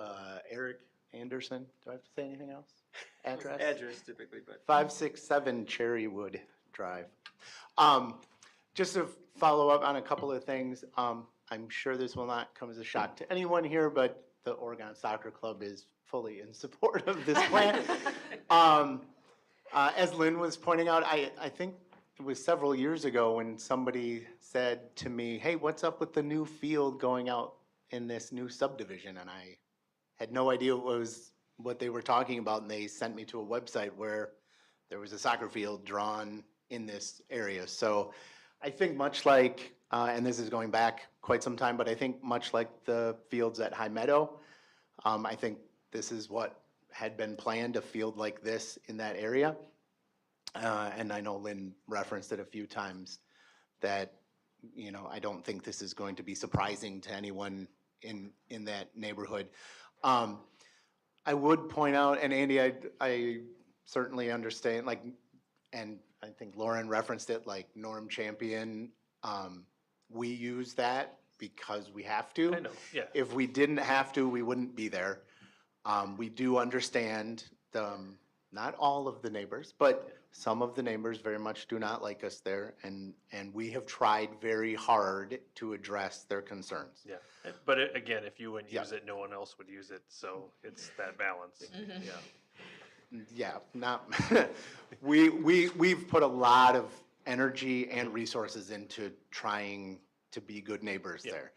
Eric Anderson. Do I have to say anything else? Address? Address typically, but. 567 Cherrywood Drive. Just to follow up on a couple of things, I'm sure this will not come as a shock to anyone here, but the Oregon Soccer Club is fully in support of this plan. As Lynn was pointing out, I think it was several years ago when somebody said to me, hey, what's up with the new field going out in this new subdivision? And I had no idea what they were talking about, and they sent me to a website where there was a soccer field drawn in this area. So I think much like, and this is going back quite some time, but I think much like the fields at High Meadow, I think this is what had been planned, a field like this in that area. And I know Lynn referenced it a few times that, I don't think this is going to be surprising to anyone in that neighborhood. I would point out, and Andy, I certainly understand, and I think Lauren referenced it, like Norm Champion, we use that because we have to. I know, yeah. If we didn't have to, we wouldn't be there. We do understand not all of the neighbors, but some of the neighbors very much do not like us there, and we have tried very hard to address their concerns. Yeah, but again, if you wouldn't Yeah. use it, no one else would use it, so it's that balance, yeah. Yeah, not, we've put a lot of energy and resources into trying to be good neighbors Yeah. there.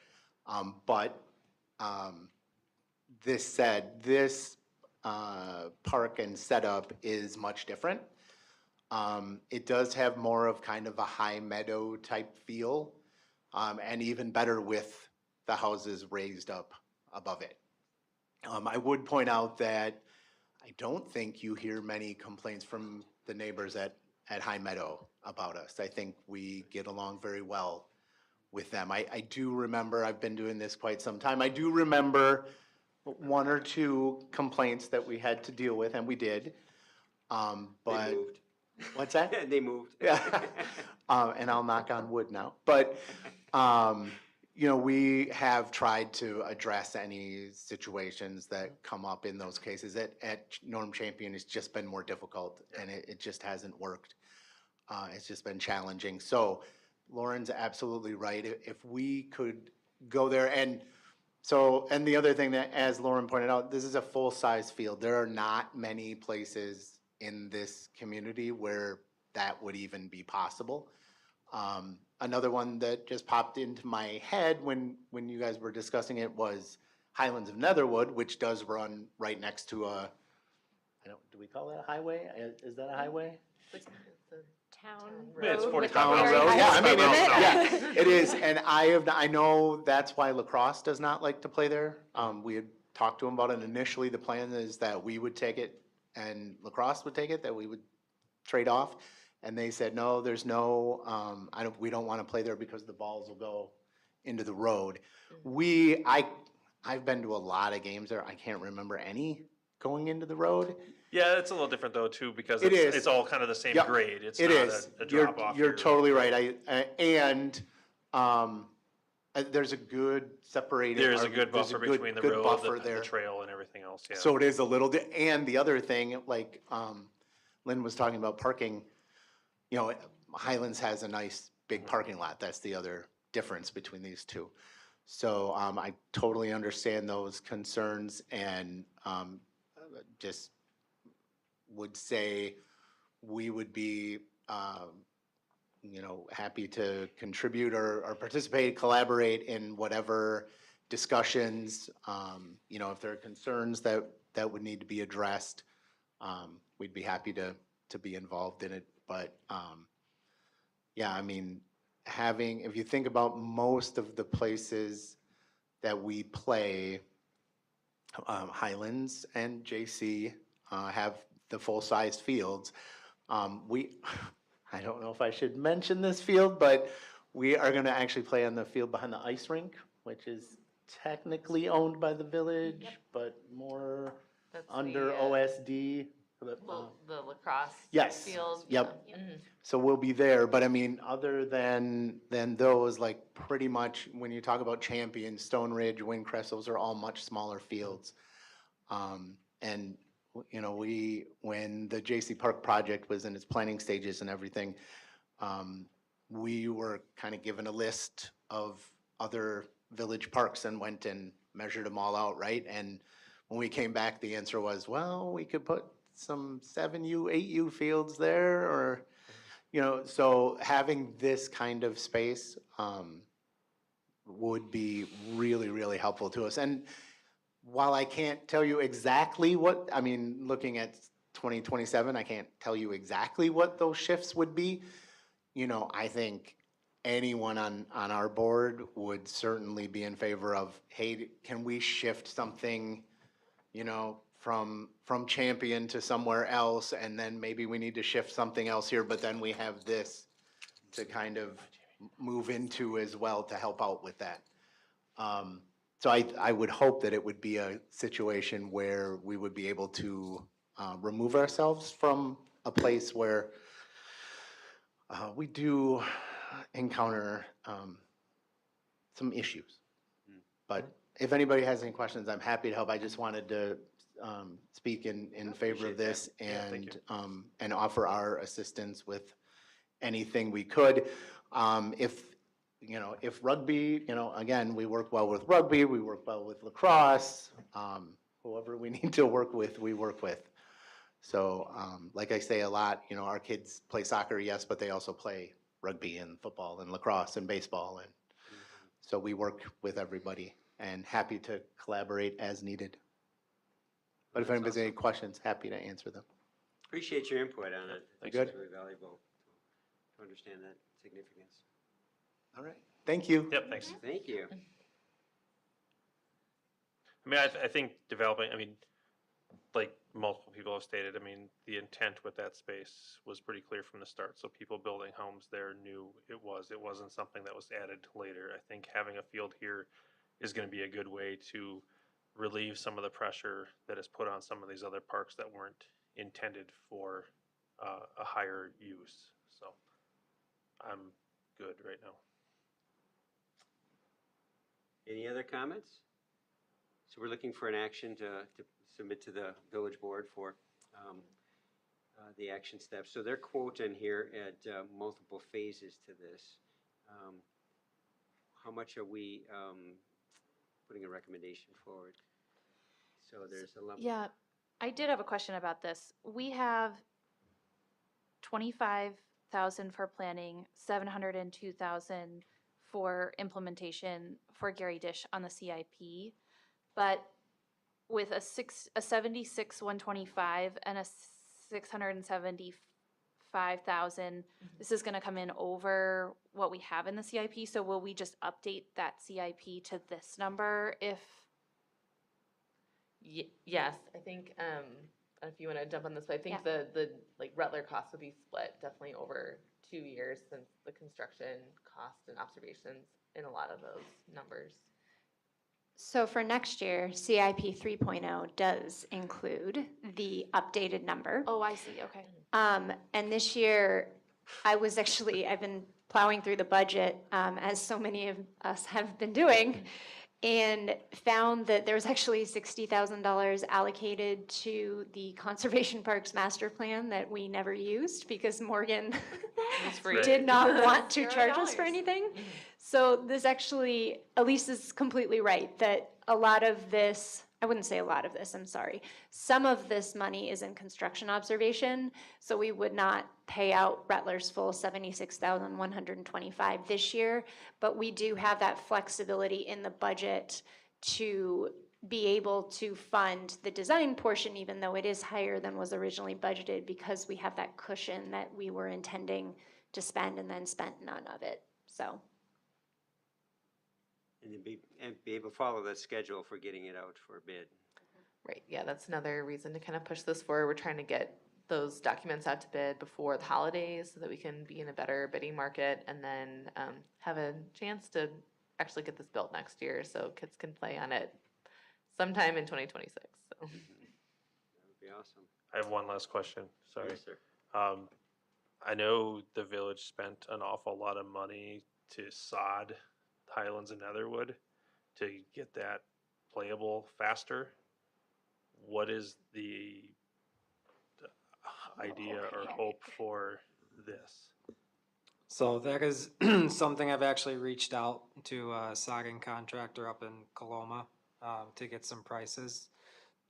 But this said, this park and setup is much different. It does have more of kind of a High Meadow type feel, and even better with the houses raised up above it. I would point out that I don't think you hear many complaints from the neighbors at High Meadow about us. I think we get along very well with them. I do remember, I've been doing this quite some time, I do remember one or two complaints that we had to deal with, and we did. They But moved. What's that? They moved. Yeah. And I'll knock on wood now. But, you know, we have tried to address any situations that come up in those cases. At Norm Champion, it's just been more difficult and it just hasn't worked. It's just been challenging. So Lauren's absolutely right. If we could go there and so, and the other thing that, as Lauren pointed out, this is a full-size field. There are not many places in this community where that would even be possible. Another one that just popped into my head when you guys were discussing it was Highlands of Netherwood, which does run right next to a, do we call that a highway? Is that a highway? Town Yeah, it's road 45 with Town very road, high yeah, I speed mean, limit. yeah, it is, and I know that's why lacrosse does not like to play there. We had talked to them about it initially, the plan is that we would take it and lacrosse would take it, that we would trade off. And they said, no, there's no, we don't wanna play there because the balls will go into the road. I've been to a lot of games there, I can't remember any going into the road. Yeah, it's a little different though too, because It is. it's all kind of the same Yep, grade. It's It not is. a You're- drop off. You're here. totally right. There's a good separating. There's a or good there's buffer good- between the good road, buffer the there. trail and everything else, yeah. So it is a little, and the other thing, like, Lynn was talking about parking, you know, Highlands has a nice big parking lot. That's the other difference between these two. So, I totally understand those concerns and, just would say we would be, you know, happy to contribute or participate, collaborate in whatever discussions. You know, if there are concerns that would need to be addressed, we'd be happy to be involved in it. But, yeah, I mean, if you think about most of the places that we play, Highlands and JC have the full-size fields. I don't know if I should mention this field, but we are gonna actually play on the field behind the ice rink, which is technically owned by the village, but more That's under the, OSD. the lacrosse Yes, field. yep. Mhm. So we'll be there, but I mean, other than those, like pretty much when you talk about Champion, Stone Ridge, Windcrest, those are all much smaller fields. And you know, when the JC Park project was in its planning stages and everything, we were kind of given a list of other village parks and went and measured them all out, right? And when we came back, the answer was, well, we could put some 7U, 8U fields there, or, you know, so having this kind of space would be really, really helpful to us. And while I can't tell you exactly what, I mean, looking at 2027, I can't tell you exactly what those shifts would be. You know, I think anyone on our board would certainly be in favor of, hey, can we shift something, you know, from Champion to somewhere else, and then maybe we need to shift something else here, but then we have this to kind of move into as well to help out with that. So I would hope that it would be a situation where we would be able to remove ourselves from a place where we do encounter some issues. But if anybody has any questions, I'm happy to help. I just wanted to speak in favor of this and offer our assistance with anything we could. If rugby, you know, again, we work well with rugby, we work well with lacrosse, whoever we need to work with, we work with. So, like I say a lot, you know, our kids play soccer, yes, but they also play rugby and football and lacrosse and baseball. And so we work with everybody and happy to collaborate as needed. But if anybody has any questions, happy to answer them. Appreciate your input on it. I think Good. it's really valuable to understand that significance. All right, thank you. Yep, thanks. Thank you. I mean, I think developing, I mean, like multiple people have stated, I mean, the intent with that space was pretty clear from the start. So people building homes there knew it wasn't something that was added later. I think having a field here is going to be a good way to relieve some of the pressure that is put on some of these other parks that weren't intended for a higher use. So I'm good right now. Any other comments? So we're looking for an action to submit to the village board for the action steps. So their quote in here at multiple phases to this. How much are we putting a recommendation forward? So there's a lump. Yeah, I did have a question about this. We have 25,000 for planning, 702,000 for implementation for Gary Dish on the CIP. But with a 76 125 and a 675,000, this is gonna come in over what we have in the CIP. So will we just update that CIP to this number if? Yes, I think, if you wanna jump on this, but I think the like Rutler costs would be split definitely over 2 years since the construction cost and observations in a lot of those numbers. So for next year, CIP 3.0 does include the updated number. Oh, I see, okay. And this year, I've been plowing through the budget, as so many of us have been doing, and found that there's actually $60,000 allocated to the Conservation Parks Master Plan that we never used because Morgan It's free. did not want to $0. charge us for anything. So this actually, Elise is completely right, that a lot of this, I wouldn't say a lot of this, I'm sorry. Some of this money is in construction observation, so we would not pay out Rutler's full 76,125 this year, but we do have that flexibility in the budget to be able to fund the design portion, even though it is higher than was originally budgeted, because we have that cushion that we were intending to spend and then spent none of it, so. And to be able to follow the schedule for getting it out for bid. Right, yeah, that's another reason to kind of push this forward. We're trying to get those documents out to bid before the holidays so that we can be in a better bidding market and then have a chance to actually get this built next year so kids can play on it sometime in 2026. So. That would be awesome. I have one last question, sorry. Yes, sir. I know the village spent an awful lot of money to sod Highlands and Netherwood to get that playable faster. What is the idea or hope for this? So that is something I've actually reached out to a sodding contractor up in Coloma to get some prices.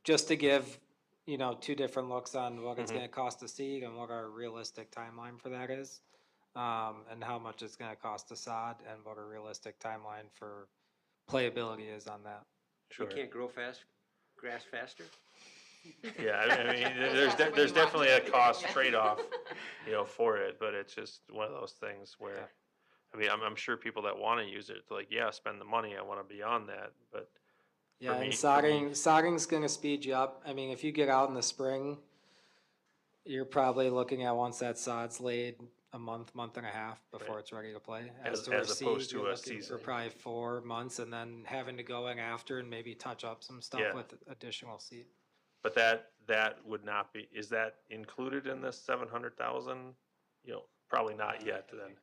Just to give, two different looks on what it's gonna cost to seed and what our realistic timeline for that is. And how much it's gonna cost to sod and what a realistic timeline for playability is on that. You can't grow grass faster? Yeah, I mean, there's definitely a cost trade-off, for it, but it's just one of those things where, I mean, I'm sure people that wanna use it, like, yeah, spend the money, I wanna be on that, but. Yeah, me- and for me- sodding's gonna speed you up. I mean, if you get out in the spring, you're probably looking at, once that sod's laid, a month and a half before Right. it's ready to play. As to our opposed seed, to you're a looking for season. probably 4 months and then having to go in after and maybe touch up some stuff Yeah. with additional seed. But that would not be, is that included in this 700,000? Probably not yet then,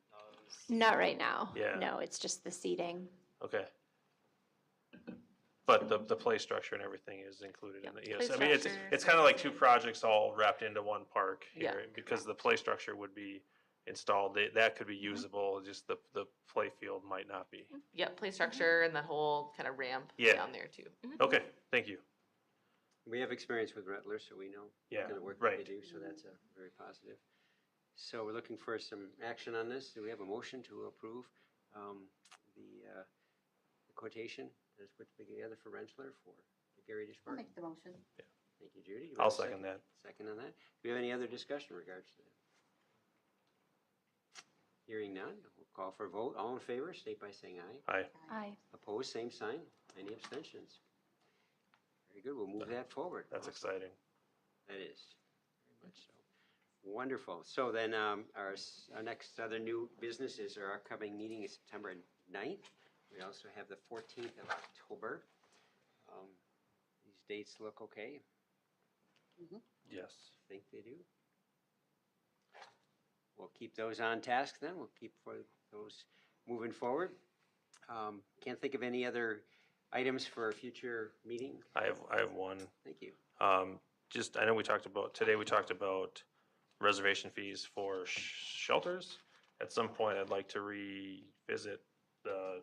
Not right now. Yeah. No, it's just the seating. okay. But the play structure and everything is included in it, yes. play I mean, it's structure, kind of like two projects all wrapped into one park Yeah. here. Because the play structure would be installed, that could be usable, just the play field might not be. Yep, play structure and the whole kind of ramp Yeah. down there too. Okay, thank you. We have experience with Rutler, so we know Yeah, kind of work that they right. do, so that's very positive. So we're looking for some action on this. Do we have a motion to approve the quotation that's put together for Rentler for the Gary Dish I'll Park? make the motion. Thank you, Judy. Do we I'll have a second that. Second on that. Do we have any other discussion in regards to that? Hearing none, we'll call for a vote. All in favor, state by saying aye. Aye. Opposed, same sign. Any abstentions? Very good, we'll move that forward. That's exciting. That is, very much so. Wonderful. So then our next other new business is our upcoming meeting is September 9th. We also have the 14th of October. These dates look okay? Yes. Think they do? we'll keep those on task then. We'll keep for those moving forward. Can't think of any other items for a future meeting. I have one. Thank you. Just, I know today we talked about reservation fees for shelters. At some point, I'd like to revisit the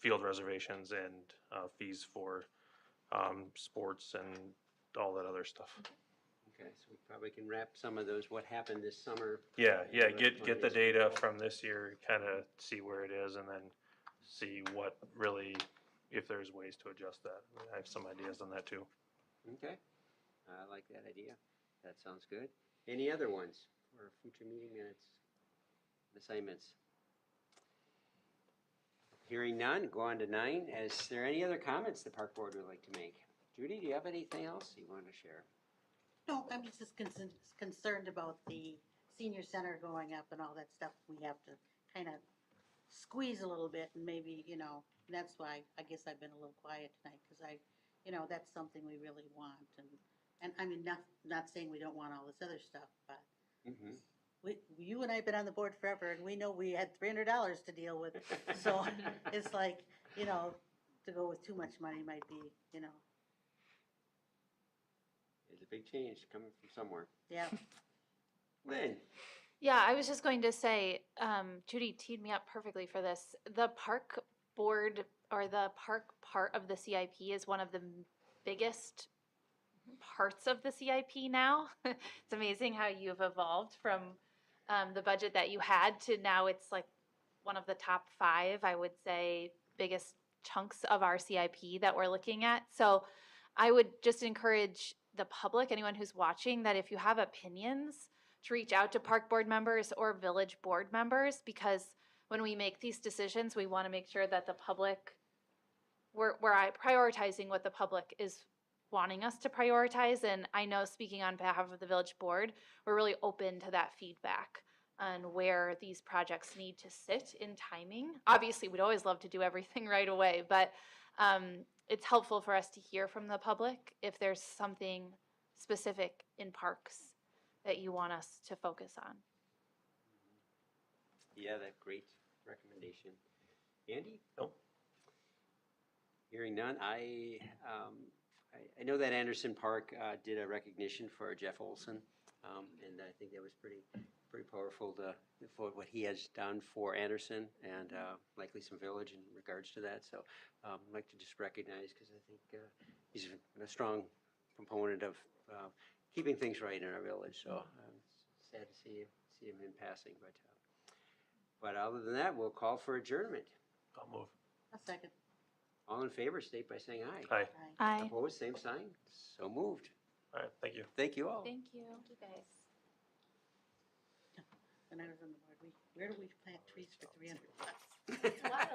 field reservations and fees for sports and all that other stuff. Okay, so we probably can wrap some of those, what happened this summer. Yeah, get the data from this year, kind of see where it is, and then see what really, if there's ways to adjust that. I have some ideas on that too. Okay, I like that idea. That sounds good. Any other ones for future meeting minutes, assignments? Hearing none, go on to 9. Is there any other comments the park board would like to make? Judy, do you have anything else you want to share? No, I'm just concerned about the senior center going up and all that stuff. We have to kind of squeeze a little bit and maybe, that's why I guess I've been a little quiet tonight because that's something we really want. And I mean, not saying we don't want all this other stuff, but you and I have been on the board forever and we know we had $300 to deal with. So it's like, to go with too much money might be, There's a big change coming from somewhere. yeah. Lynn? Yeah, I was just going to say, Judy teed me up perfectly for this. The park board or the park part of the CIP is one of the biggest parts of the CIP now. It's amazing how you've evolved from the budget that you had to now it's like one of the top 5, I would say, biggest chunks of our CIP that we're looking at. So I would just encourage the public, anyone who's watching, that if you have opinions, to reach out to park board members or village board members, because when we make these decisions, we want to make sure that the public, we're prioritizing what the public is wanting us to prioritize. And I know, speaking on behalf of the village board, we're really open to that feedback on where these projects need to sit in timing. Obviously, we'd always love to do everything right away, but it's helpful for us to hear from the public if there's something specific in parks that you want us to focus on. Yeah, that great recommendation. Andy? Nope. Hearing none, I know that Anderson Park did a recognition for Jeff Olson, and I think that was pretty powerful for what he has done for Anderson and likely some village in regards to that. So I'd like to just recognize, because I think he's a strong proponent of keeping things right in our village. So sad to see him in passing, but other than that, we'll call for adjournment. I'll move. A second. All in favor, state by saying aye. Aye. Aye. Opposed, same sign. So moved. All right, thank you. Thank you all. Thank you. Thank you, guys. When I was on the board, where do we plant trees for $300?